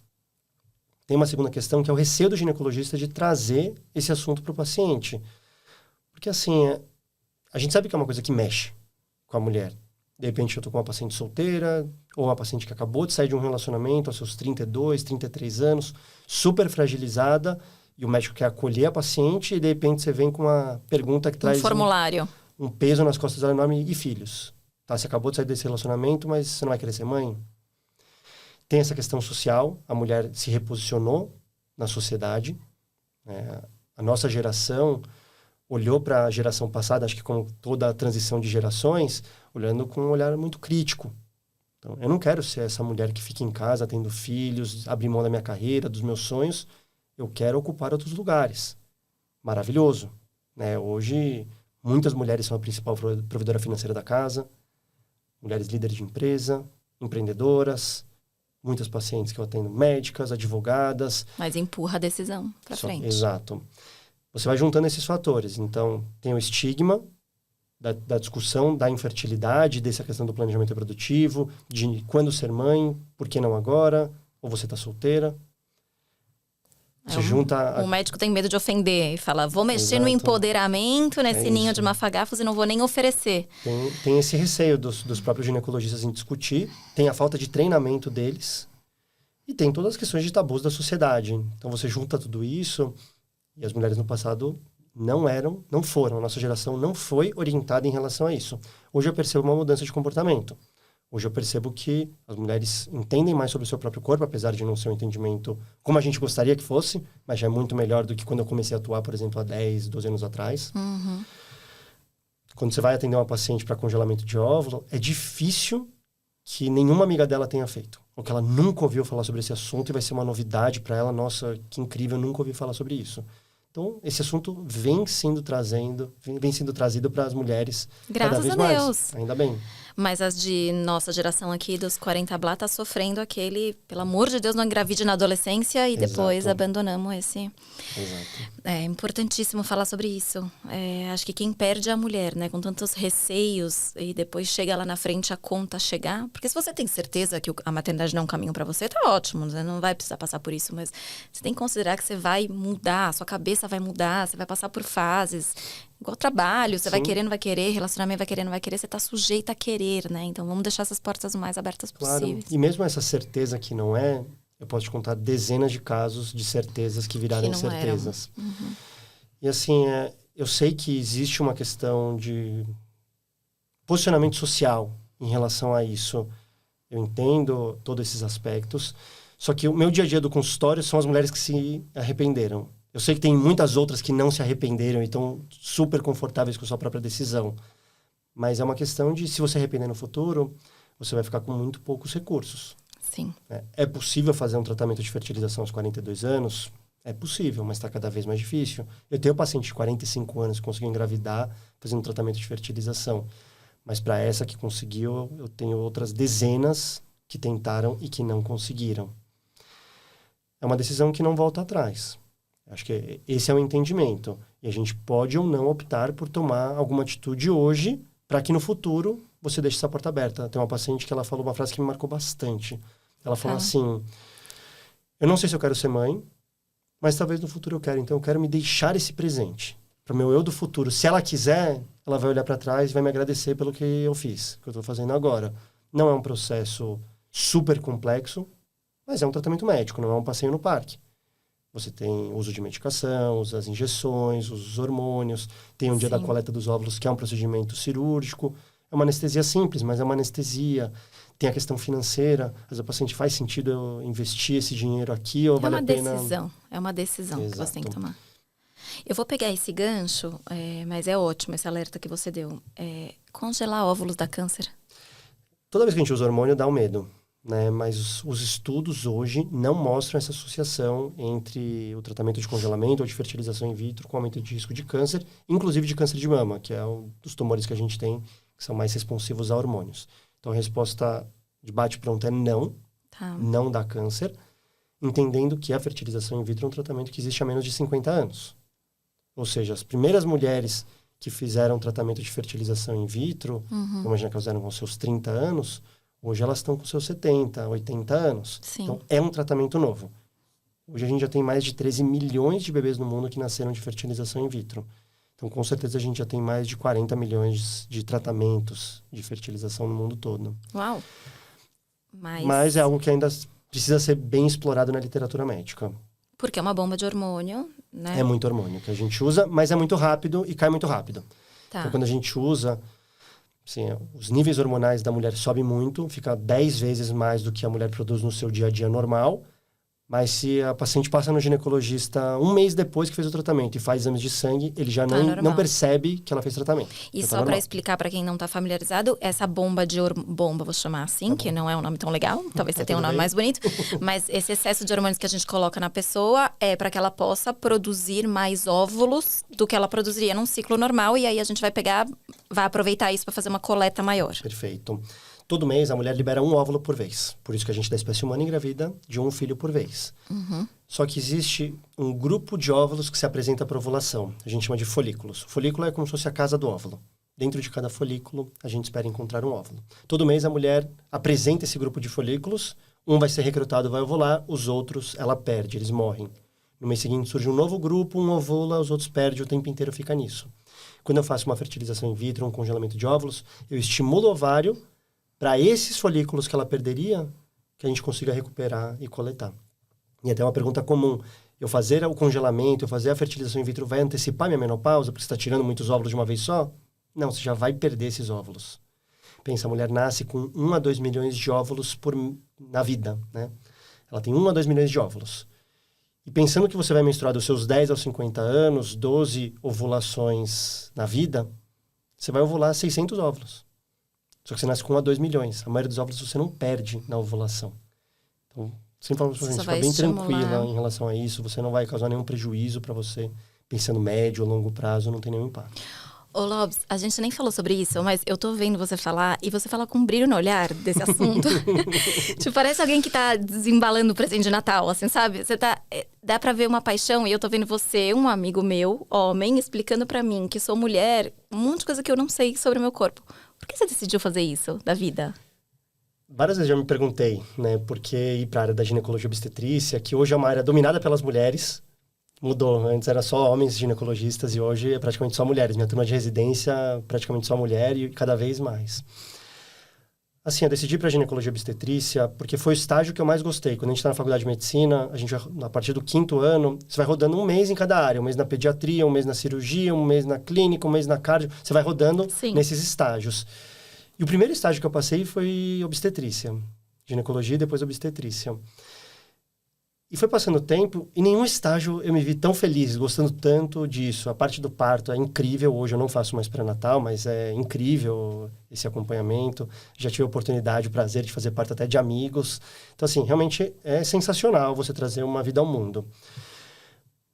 [SPEAKER 2] Tem uma segunda questão, que é o receio do ginecologista de trazer esse assunto para o paciente. Porque, assim, a gente sabe que é uma coisa que mexe com a mulher. De repente, eu estou com uma paciente solteira, ou uma paciente que acabou de sair de um relacionamento aos seus 32, 33 anos, super fragilizada, e o médico quer acolher a paciente, e de repente você vem com uma pergunta que traz...
[SPEAKER 1] Um formulário.
[SPEAKER 2] Um peso nas costas dela enorme. E filhos? Tá, você acabou de sair desse relacionamento, mas você não vai querer ser mãe? Tem essa questão social. A mulher se reposicionou na sociedade. A nossa geração olhou para a geração passada, acho que como toda a transição de gerações, olhando com um olhar muito crítico. Então, eu não quero ser essa mulher que fica em casa tendo filhos, abrir mão da minha carreira, dos meus sonhos. Eu quero ocupar outros lugares. Maravilhoso. Hoje, muitas mulheres são a principal provedora financeira da casa. Mulheres líderes de empresa, empreendedoras, muitas pacientes que eu atendo, médicas, advogadas.
[SPEAKER 1] Mas empurra a decisão para frente.
[SPEAKER 2] Exato. Você vai juntando esses fatores. Então, tem o estigma da discussão da infertilidade, dessa questão do planejamento reprodutivo, de quando ser mãe, por que não agora, ou você está solteira. Você junta...
[SPEAKER 1] O médico tem medo de ofender e fala, vou mexer
[SPEAKER 2] Exato.
[SPEAKER 1] no empoderamento, nesse ninho de mafagafos e não vou nem oferecer.
[SPEAKER 2] Tem esse receio dos próprios ginecologistas em discutir, tem a falta de treinamento deles e tem todas as questões de tabus da sociedade. Então você junta tudo isso e as mulheres no passado não foram, a nossa geração não foi orientada em relação a isso. Hoje eu percebo uma mudança de comportamento. Hoje eu percebo que as mulheres entendem mais sobre o seu próprio corpo, apesar de não ser um entendimento como a gente gostaria que fosse, mas já é muito melhor do que quando eu comecei a atuar, por exemplo, há 10, 12 anos atrás.
[SPEAKER 1] Uhum.
[SPEAKER 2] Quando você vai atender uma paciente para congelamento de óvulo, é difícil que nenhuma amiga dela tenha feito. Ou que ela nunca ouviu falar sobre esse assunto e vai ser uma novidade para ela. Nossa, que incrível, eu nunca ouvi falar sobre isso. Então, esse assunto vem sendo trazido para as mulheres cada vez mais.
[SPEAKER 1] Graças a Deus.
[SPEAKER 2] Ainda bem.
[SPEAKER 1] Mas as de nossa geração aqui, dos 40 blá, tá sofrendo aquele... Pelo amor de Deus, não engravide na adolescência e depois abandonamos esse...
[SPEAKER 2] Exato.
[SPEAKER 1] É importantíssimo falar sobre isso. Acho que quem perde é a mulher, né? Com tantos receios e depois chega lá na frente a conta chegar. Porque se você tem certeza que a maternidade não é um caminho para você, tá ótimo. Você não vai precisar passar por isso. Mas você tem que considerar que você vai mudar, a sua cabeça vai mudar, você vai passar por fases... Igual trabalho, você vai querer, não vai querer, relacionamento vai querer, não vai querer, você tá sujeita a querer, né? Então vamos deixar essas portas o mais abertas possíveis.
[SPEAKER 2] E mesmo essa certeza que não é, eu posso te contar dezenas de casos de certezas que viraram certezas.
[SPEAKER 1] Uhum.
[SPEAKER 2] E assim, eu sei que existe uma questão de posicionamento social em relação a isso. Eu entendo todos esses aspectos, só que o meu dia a dia do consultório são as mulheres que se arrependeram. Eu sei que tem muitas outras que não se arrependeram e estão super confortáveis com a sua própria decisão. Mas é uma questão de, se você arrepender no futuro, você vai ficar com muito poucos recursos.
[SPEAKER 1] Sim.
[SPEAKER 2] É possível fazer um tratamento de fertilização aos 42 anos? É possível, mas está cada vez mais difícil. Eu tenho paciente de 45 anos que conseguiu engravidar fazendo um tratamento de fertilização. Mas para essa que conseguiu, eu tenho outras dezenas que tentaram e que não conseguiram. É uma decisão que não volta atrás. Acho que esse é o entendimento. E a gente pode ou não optar por tomar alguma atitude hoje para que no futuro você deixe essa porta aberta. Tem uma paciente que ela falou uma frase que me marcou bastante. Ela falou assim, eu não sei se eu quero ser mãe, mas talvez no futuro eu quero. Então eu quero me deixar esse presente para o meu eu do futuro. Se ela quiser, ela vai olhar para trás e vai me agradecer pelo que eu fiz, que eu estou fazendo agora. Não é um processo super complexo, mas é um tratamento médico, não é um passeio no parque. Você tem uso de medicação, usa as injeções, usa os hormônios, tem um dia da coleta dos óvulos, que é um procedimento cirúrgico. É uma anestesia simples, mas é uma anestesia. Tem a questão financeira. Às vezes o paciente, faz sentido eu investir esse dinheiro aqui ou vale a pena...
[SPEAKER 1] É uma decisão
[SPEAKER 2] Exato.
[SPEAKER 1] que você tem que tomar. Eu vou pegar esse gancho, mas é ótimo esse alerta que você deu. Congelar óvulos dá câncer?
[SPEAKER 2] Toda vez que a gente usa hormônio, dá um medo. Né? Mas os estudos hoje não mostram essa associação entre o tratamento de congelamento ou de fertilização in vitro com aumento de risco de câncer, inclusive de câncer de mama, que é um dos tumores que a gente tem, que são mais responsivos a hormônios. Então, a resposta de bate-pronto é não, não dá câncer, entendendo que a fertilização in vitro é um tratamento que existe há menos de 50 anos. Ou seja, as primeiras mulheres que fizeram tratamento de fertilização in vitro, vamos imaginar que elas eram com seus 30 anos, hoje elas estão com seus 70, 80 anos.
[SPEAKER 1] Sim.
[SPEAKER 2] Então, é um tratamento novo. Hoje a gente já tem mais de 13 milhões de bebês no mundo que nasceram de fertilização in vitro. Então, com certeza, a gente já tem mais de 40 milhões de tratamentos de fertilização no mundo todo.
[SPEAKER 1] Uau!
[SPEAKER 2] Mas é algo que ainda precisa ser bem explorado na literatura médica.
[SPEAKER 1] Porque é uma bomba de hormônio, né?
[SPEAKER 2] É muito hormônio que a gente usa, mas é muito rápido e cai muito rápido.
[SPEAKER 1] Tá.
[SPEAKER 2] Então, quando a gente usa... Assim, os níveis hormonais da mulher sobem muito, fica 10 vezes mais do que a mulher produz no seu dia a dia normal. Mas se a paciente passa no ginecologista um mês depois que fez o tratamento e faz exames de sangue, ele já não percebe que ela fez tratamento.
[SPEAKER 1] E só para explicar para quem não está familiarizado, essa bomba de bomba, vou chamar assim, que não é um nome tão legal, talvez você tenha um nome mais bonito, mas esse excesso de hormônios que a gente coloca na pessoa é para que ela possa produzir mais óvulos do que ela produziria num ciclo normal, e aí a gente vai aproveitar isso para fazer uma coleta maior.
[SPEAKER 2] Perfeito. Todo mês, a mulher libera um óvulo por vez. Por isso que a gente, da espécie humana, engravida de um filho por vez. Só que existe um grupo de óvulos que se apresenta para ovulação. A gente chama de folículos. O folículo é como se fosse a casa do óvulo. Dentro de cada folículo, a gente espera encontrar um óvulo. Todo mês, a mulher apresenta esse grupo de folículos. Um vai ser recrutado, vai ovular. Os outros, ela perde, eles morrem. No mês seguinte, surge um novo grupo, um ovula, os outros perdem, o tempo inteiro fica nisso. Quando eu faço uma fertilização in vitro, um congelamento de óvulos, eu estimulo o ovário para esses folículos que ela perderia, que a gente consiga recuperar e coletar. E até uma pergunta comum, eu fazer o congelamento, eu fazer a fertilização in vitro, vai antecipar minha menopausa, porque você está tirando muitos óvulos de uma vez só? Não, você já vai perder esses óvulos. Pensa, a mulher nasce com 1 a 2 milhões de óvulos na vida, né? Ela tem 1 a 2 milhões de óvulos. E pensando que você vai menstruar dos seus 10 aos 50 anos, 12 ovulações na vida, você vai ovular 600 óvulos. Só que você nasce com 1 a 2 milhões. A maioria dos óvulos você não perde na ovulação. Então, sempre falo para você, fica bem tranquila em relação a isso. Você não vai causar nenhum prejuízo para você. Pensando médio ou longo prazo, não tem nenhum impacto.
[SPEAKER 1] Ô, Lobs, a gente nem falou sobre isso, mas eu tô vendo você falar, e você fala com um brilho no olhar desse assunto. Tipo, parece alguém que tá desembalando o presente de Natal, assim, sabe? Você tá... Dá pra ver uma paixão, e eu tô vendo você, um amigo meu, homem, explicando pra mim que sou mulher, um monte de coisa que eu não sei sobre o meu corpo. Por que você decidiu fazer isso da vida?
[SPEAKER 2] Várias vezes já me perguntei, né, por que ir para a área da ginecologia obstetrícia, que hoje é uma área dominada pelas mulheres. Mudou, antes era só homens ginecologistas e hoje é praticamente só mulheres. Minha turma de residência, praticamente só mulher e cada vez mais. Assim, eu decidi para a ginecologia obstetrícia porque foi o estágio que eu mais gostei. Quando a gente está na faculdade de medicina, a gente, a partir do 5º ano, você vai rodando um mês em cada área. Um mês na pediatria, um mês na cirurgia, um mês na clínica, um mês na cardio. Você vai rodando nesses estágios. E o primeiro estágio que eu passei foi obstetrícia. Ginecologia e depois obstetrícia. E foi passando o tempo, e nenhum estágio eu me vi tão feliz, gostando tanto disso. A parte do parto é incrível. Hoje eu não faço mais pré-natal, mas é incrível esse acompanhamento. Já tive a oportunidade, o prazer de fazer parte até de amigos. Então, assim, realmente é sensacional você trazer uma vida ao mundo.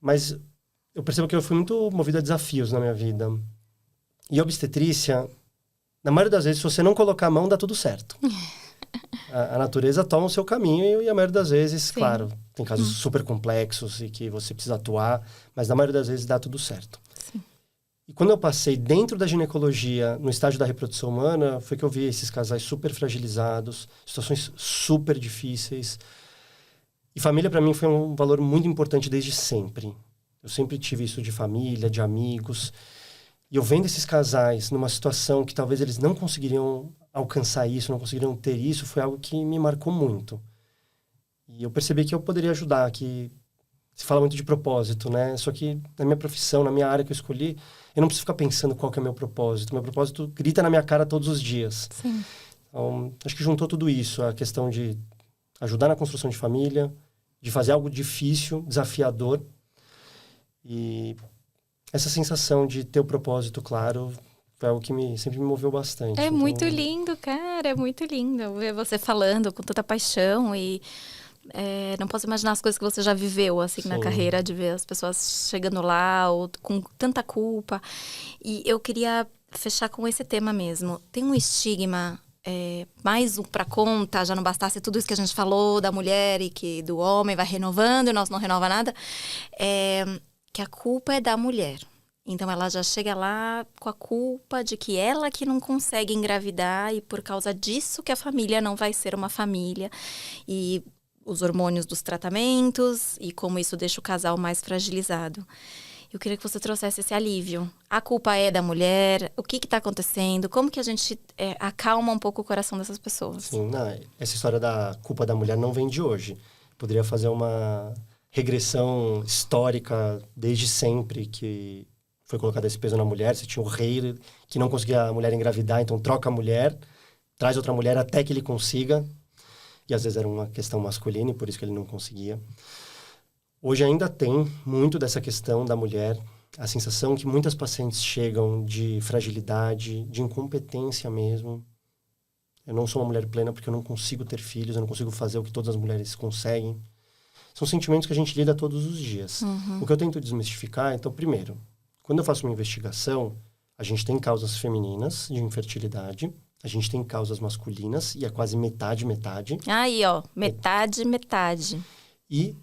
[SPEAKER 2] Mas eu percebo que eu fui muito movido a desafios na minha vida. E a obstetrícia, na maioria das vezes, se você não colocar a mão, dá tudo certo. A natureza toma o seu caminho e a maioria das vezes, claro, tem casos super complexos e que você precisa atuar, mas na maioria das vezes dá tudo certo.
[SPEAKER 1] Sim.
[SPEAKER 2] E quando eu passei dentro da ginecologia, no estágio da reprodução humana, foi que eu vi esses casais super fragilizados, situações super difíceis. E família, para mim, foi um valor muito importante desde sempre. Eu sempre tive isso de família, de amigos. E eu vendo esses casais numa situação que talvez eles não conseguiriam alcançar isso, não conseguiram ter isso, foi algo que me marcou muito. E eu percebi que eu poderia ajudar, que se fala muito de propósito, né? Só que na minha profissão, na minha área que eu escolhi, eu não preciso ficar pensando qual que é o meu propósito. Meu propósito grita na minha cara todos os dias.
[SPEAKER 1] Sim.
[SPEAKER 2] Então, acho que juntou tudo isso, a questão de ajudar na construção de família, de fazer algo difícil, desafiador. E essa sensação de ter o propósito claro foi algo que sempre me moveu bastante.
[SPEAKER 1] É
[SPEAKER 2] então...
[SPEAKER 1] muito lindo, cara, é muito lindo ver você falando com tanta paixão e não posso imaginar as coisas que você já viveu, assim, na carreira, de ver as pessoas chegando lá ou com tanta culpa. E eu queria fechar com esse tema mesmo. Tem um estigma, mais um pra conta, já não bastasse tudo isso que a gente falou da mulher e que do homem vai renovando e nós não renova nada, que a culpa é da mulher. Então, ela já chega lá com a culpa de que ela que não consegue engravidar e por causa disso que a família não vai ser uma família. E os hormônios dos tratamentos e como isso deixa o casal mais fragilizado. Eu queria que você trouxesse esse alívio. A culpa é da mulher? O que está acontecendo? Como que a gente acalma um pouco o coração dessas pessoas?
[SPEAKER 2] Sim, essa história da culpa da mulher não vem de hoje. Poderia fazer uma regressão histórica desde sempre que foi colocado esse peso na mulher. Você tinha o rei que não conseguia a mulher engravidar, então troca a mulher, traz outra mulher até que ele consiga. E às vezes era uma questão masculina e por isso que ele não conseguia. Hoje ainda tem muito dessa questão da mulher, a sensação que muitas pacientes chegam de fragilidade, de incompetência mesmo. Eu não sou uma mulher plena porque eu não consigo ter filhos, eu não consigo fazer o que todas as mulheres conseguem. São sentimentos que a gente lida todos os dias.
[SPEAKER 1] Uhum.
[SPEAKER 2] O que eu tento desmistificar, então, primeiro, quando eu faço uma investigação, a gente tem causas femininas de infertilidade, a gente tem causas masculinas, e é quase metade.
[SPEAKER 1] Aí, ó, metade.
[SPEAKER 2] E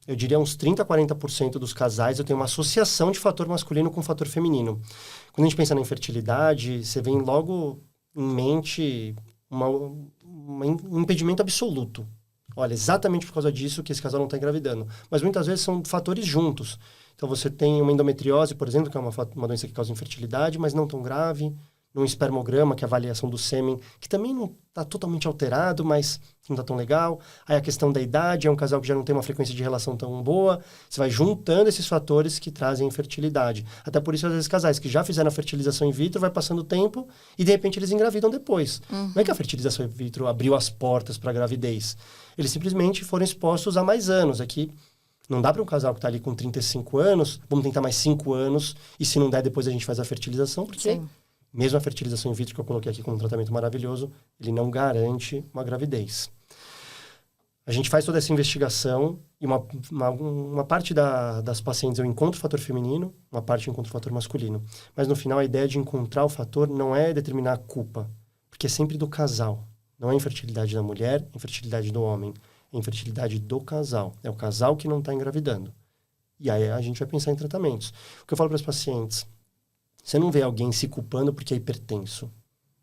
[SPEAKER 2] eu diria uns 30% a 40% dos casais eu tenho uma associação de fator masculino com fator feminino. Quando a gente pensa na infertilidade, você vem logo em mente um impedimento absoluto. Olha, exatamente por causa disso que esse casal não está engravidando. Mas muitas vezes são fatores juntos. Então você tem uma endometriose, por exemplo, que é uma doença que causa infertilidade, mas não tão grave. Um espermograma, que é a avaliação do sêmen, que também não está totalmente alterado, mas não está tão legal. Aí a questão da idade, é um casal que já não tem uma frequência de relação tão boa. Você vai juntando esses fatores que trazem infertilidade. Até por isso, às vezes, casais que já fizeram a fertilização in vitro, vai passando o tempo e, de repente, eles engravidam depois. Uhum. Não é que a fertilização in vitro abriu as portas para a gravidez. Eles simplesmente foram expostos a mais anos. Aqui, não dá para um casal que está ali com 35 anos, vamos tentar mais 5 anos, e se não der, depois a gente faz a fertilização, porque... Sim. Mesmo a fertilização in vitro, que eu coloquei aqui como um tratamento maravilhoso, ele não garante uma gravidez. A gente faz toda essa investigação e uma parte das pacientes eu encontro o fator feminino, uma parte eu encontro o fator masculino. Mas no final a ideia de encontrar o fator não é determinar a culpa, porque é sempre do casal. Não é a infertilidade da mulher, a infertilidade do homem. É a infertilidade do casal. É o casal que não está engravidando. E aí a gente vai pensar em tratamentos. O que eu falo para as pacientes... Você não vê alguém se culpando porque é hipertenso.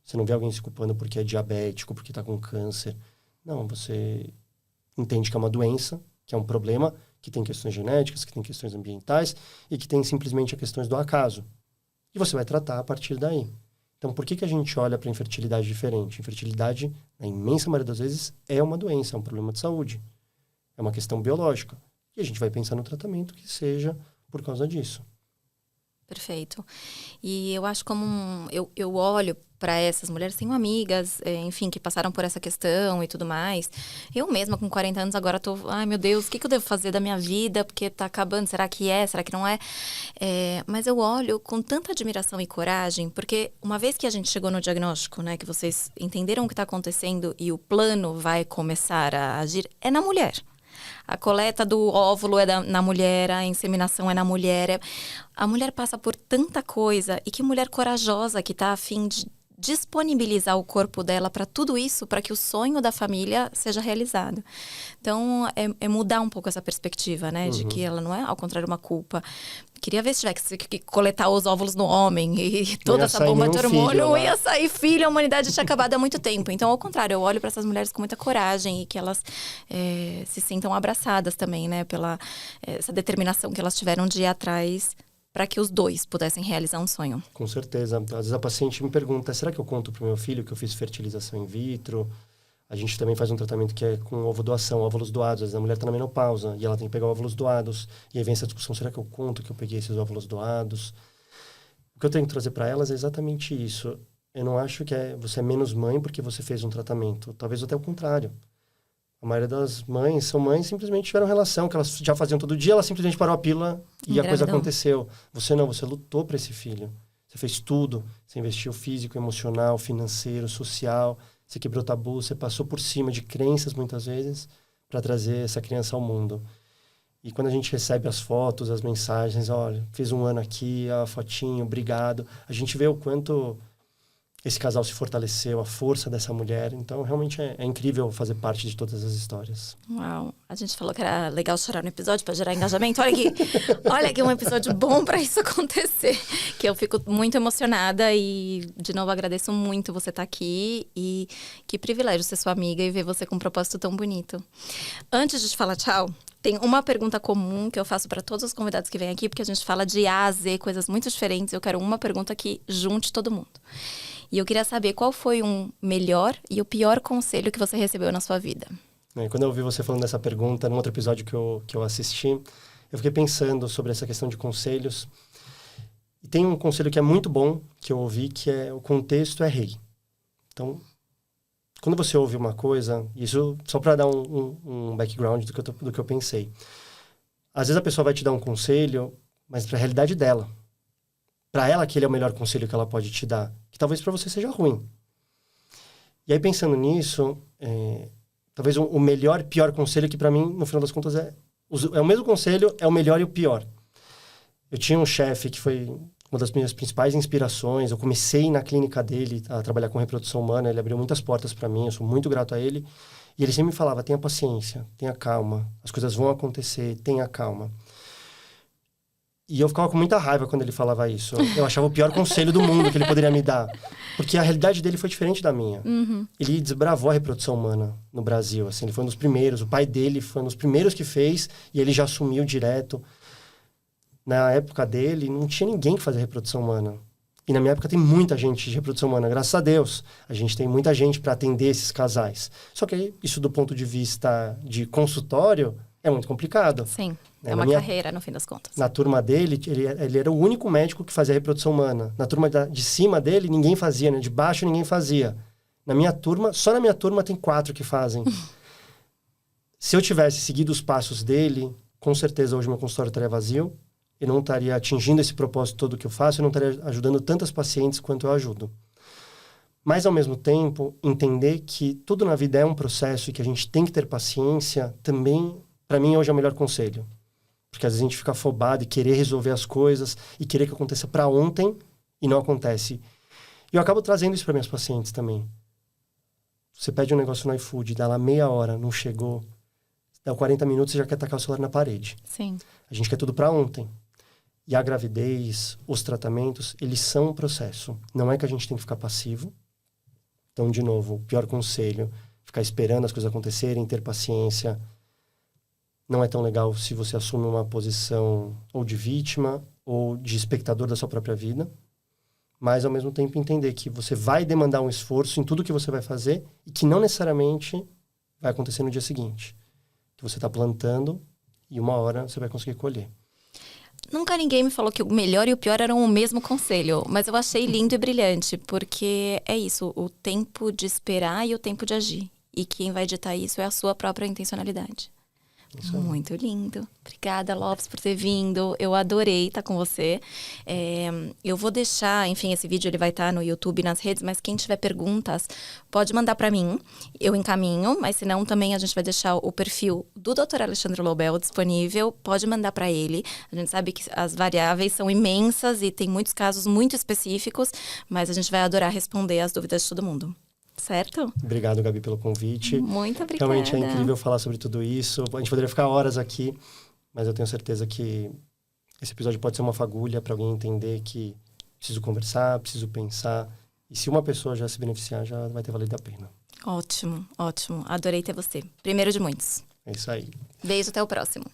[SPEAKER 2] Você não vê alguém se culpando porque é diabético, porque está com câncer. Não, você entende que é uma doença, que é um problema, que tem questões genéticas, que tem questões ambientais e que tem simplesmente as questões do acaso. E você vai tratar a partir daí. Então, por que a gente olha para a infertilidade diferente? Infertilidade, na imensa maioria das vezes, é uma doença, é um problema de saúde. É uma questão biológica. E a gente vai pensar no tratamento que seja por causa disso.
[SPEAKER 1] Perfeito. E eu acho como eu olho para essas mulheres, tenho amigas, enfim, que passaram por essa questão e tudo mais. Eu mesma, com 40 anos, agora tô... Ai, meu Deus, o que eu devo fazer da minha vida? Porque tá acabando, será que é? Será que não é? Mas eu olho com tanta admiração e coragem, porque uma vez que a gente chegou no diagnóstico, né, que vocês entenderam o que tá acontecendo e o plano vai começar a agir, é na mulher. A coleta do óvulo é na mulher, a inseminação é na mulher. A mulher passa por tanta coisa. E que mulher corajosa que está a fim de disponibilizar o corpo dela para tudo isso, para que o sonho da família seja realizado. Então, é mudar um pouco essa perspectiva, né? De que ela não é, ao contrário, uma culpa. Queria ver se tivesse que coletar os óvulos no homem e toda essa bomba de hormônio, não ia sair filho, a humanidade tinha acabado há muito tempo. Então, ao contrário, eu olho para essas mulheres com muita coragem e que elas se sintam abraçadas também, né? Pela essa determinação que elas tiveram de ir atrás para que os dois pudessem realizar um sonho?
[SPEAKER 2] Com certeza. Às vezes a paciente me pergunta, será que eu conto pro meu filho que eu fiz fertilização in vitro? A gente também faz um tratamento que é com ovo doação, óvulos doados. Às vezes a mulher está na menopausa e ela tem que pegar óvulos doados. E aí vem essa discussão, será que eu conto que eu peguei esses óvulos doados? O que eu tenho que trazer para elas é exatamente isso. Eu não acho que você é menos mãe porque você fez um tratamento. Talvez até o contrário. A maioria das mães são mães simplesmente tiveram relação, que elas já faziam todo dia, ela simplesmente parou a pílula e a coisa aconteceu. Você não, você lutou para esse filho. Você fez tudo. Você investiu físico, emocional, financeiro, social. Você quebrou tabu, você passou por cima de crenças, muitas vezes, para trazer essa criança ao mundo. E quando a gente recebe as fotos, as mensagens, olha, fiz um ano aqui, a fotinho, obrigado. A gente vê o quanto esse casal se fortaleceu, a força dessa mulher. Então, realmente é incrível fazer parte de todas as histórias.
[SPEAKER 1] Uau! A gente falou que era legal chorar no episódio para gerar engajamento. Olha aqui um episódio bom para isso acontecer. Que eu fico muito emocionada e, de novo, agradeço muito você estar aqui. E que privilégio ser sua amiga e ver você com um propósito tão bonito. Antes de te falar tchau, tem uma pergunta comum que eu faço para todos os convidados que vêm aqui, porque a gente fala de A a Z, coisas muito diferentes. Eu quero uma pergunta que junte todo mundo. E eu queria saber qual foi o melhor e o pior conselho que você recebeu na sua vida.
[SPEAKER 2] Quando eu ouvi você falando dessa pergunta, num outro episódio que eu assisti, eu fiquei pensando sobre essa questão de conselhos. E tem um conselho que é muito bom, que eu ouvi, que é o contexto é rei. Então, quando você ouve uma coisa, isso só para dar um background do que eu pensei. Às vezes a pessoa vai te dar um conselho, mas para a realidade dela. Para ela, aquele é o melhor conselho que ela pode te dar. Que talvez para você seja ruim. E aí, pensando nisso, talvez o melhor e pior conselho, que para mim, no final das contas, é o mesmo conselho, é o melhor e o pior. Eu tinha um chefe que foi uma das minhas principais inspirações. Eu comecei na clínica dele a trabalhar com reprodução humana. Ele abriu muitas portas para mim, eu sou muito grato a ele. E ele sempre me falava, tenha paciência, tenha calma. As coisas vão acontecer, tenha calma. E eu ficava com muita raiva quando ele falava isso. Eu achava o pior conselho do mundo que ele poderia me dar. Porque a realidade dele foi diferente da minha.
[SPEAKER 1] Uhum.
[SPEAKER 2] Ele desbravou a reprodução humana no Brasil. Assim, ele foi um dos primeiros. O pai dele foi um dos primeiros que fez. E ele já assumiu direto. Na época dele, não tinha ninguém que fazia reprodução humana. E na minha época tem muita gente de reprodução humana. Graças a Deus, a gente tem muita gente para atender esses casais. Só que isso do ponto de vista de consultório é muito complicado.
[SPEAKER 1] Sim. É uma carreira, no fim das contas.
[SPEAKER 2] Na turma dele, ele era o único médico que fazia reprodução humana. Na turma de cima dele, ninguém fazia, né? De baixo, ninguém fazia. Na minha turma, só na minha turma tem 4 que fazem. Se eu tivesse seguido os passos dele, com certeza hoje meu consultório estaria vazio. Eu não estaria atingindo esse propósito todo que eu faço. Eu não estaria ajudando tantas pacientes quanto eu ajudo. Mas, ao mesmo tempo, entender que tudo na vida é um processo e que a gente tem que ter paciência, também, para mim, hoje é o melhor conselho. Porque às vezes a gente fica afobado e querer resolver as coisas e querer que aconteça para ontem e não acontece. E eu acabo trazendo isso para minhas pacientes também. Você pede um negócio no iFood, dá lá meia hora, não chegou, dá 40 minutos e já quer tacar o celular na parede.
[SPEAKER 1] Sim.
[SPEAKER 2] A gente quer tudo para ontem. E a gravidez, os tratamentos, eles são um processo. Não é que a gente tem que ficar passivo. Então, de novo, o pior conselho, ficar esperando as coisas acontecerem, ter paciência. Não é tão legal se você assume uma posição ou de vítima ou de espectador da sua própria vida. Mas, ao mesmo tempo, entender que você vai demandar um esforço em tudo que você vai fazer e que não necessariamente vai acontecer no dia seguinte. Que você está plantando e uma hora você vai conseguir colher.
[SPEAKER 1] Nunca ninguém me falou que o melhor e o pior eram o mesmo conselho, mas eu achei lindo e brilhante, porque é isso, o tempo de esperar e o tempo de agir. E quem vai ditar isso é a sua própria intencionalidade. Muito lindo. Obrigada, Lopes, por ter vindo. Eu adorei estar com você. Eu vou deixar, enfim, esse vídeo ele vai estar no YouTube e nas redes, mas quem tiver perguntas, pode mandar para mim. Eu encaminho, mas se não, também a gente vai deixar o perfil do Dr. Alexandre Lobel disponível. Pode mandar para ele. A gente sabe que as variáveis são imensas e tem muitos casos muito específicos, mas a gente vai adorar responder as dúvidas de todo mundo. Certo?
[SPEAKER 2] Obrigado, Gabi, pelo convite.
[SPEAKER 1] Muito obrigada.
[SPEAKER 2] Realmente é incrível falar sobre tudo isso. A gente poderia ficar horas aqui, mas eu tenho certeza que esse episódio pode ser uma fagulha para alguém entender que preciso conversar, preciso pensar. E se uma pessoa já se beneficiar, já vai ter valido a pena.
[SPEAKER 1] Ótimo, ótimo. Adorei ter você. Primeiro de muitos.
[SPEAKER 2] É isso aí.
[SPEAKER 1] Beijo, até o próximo.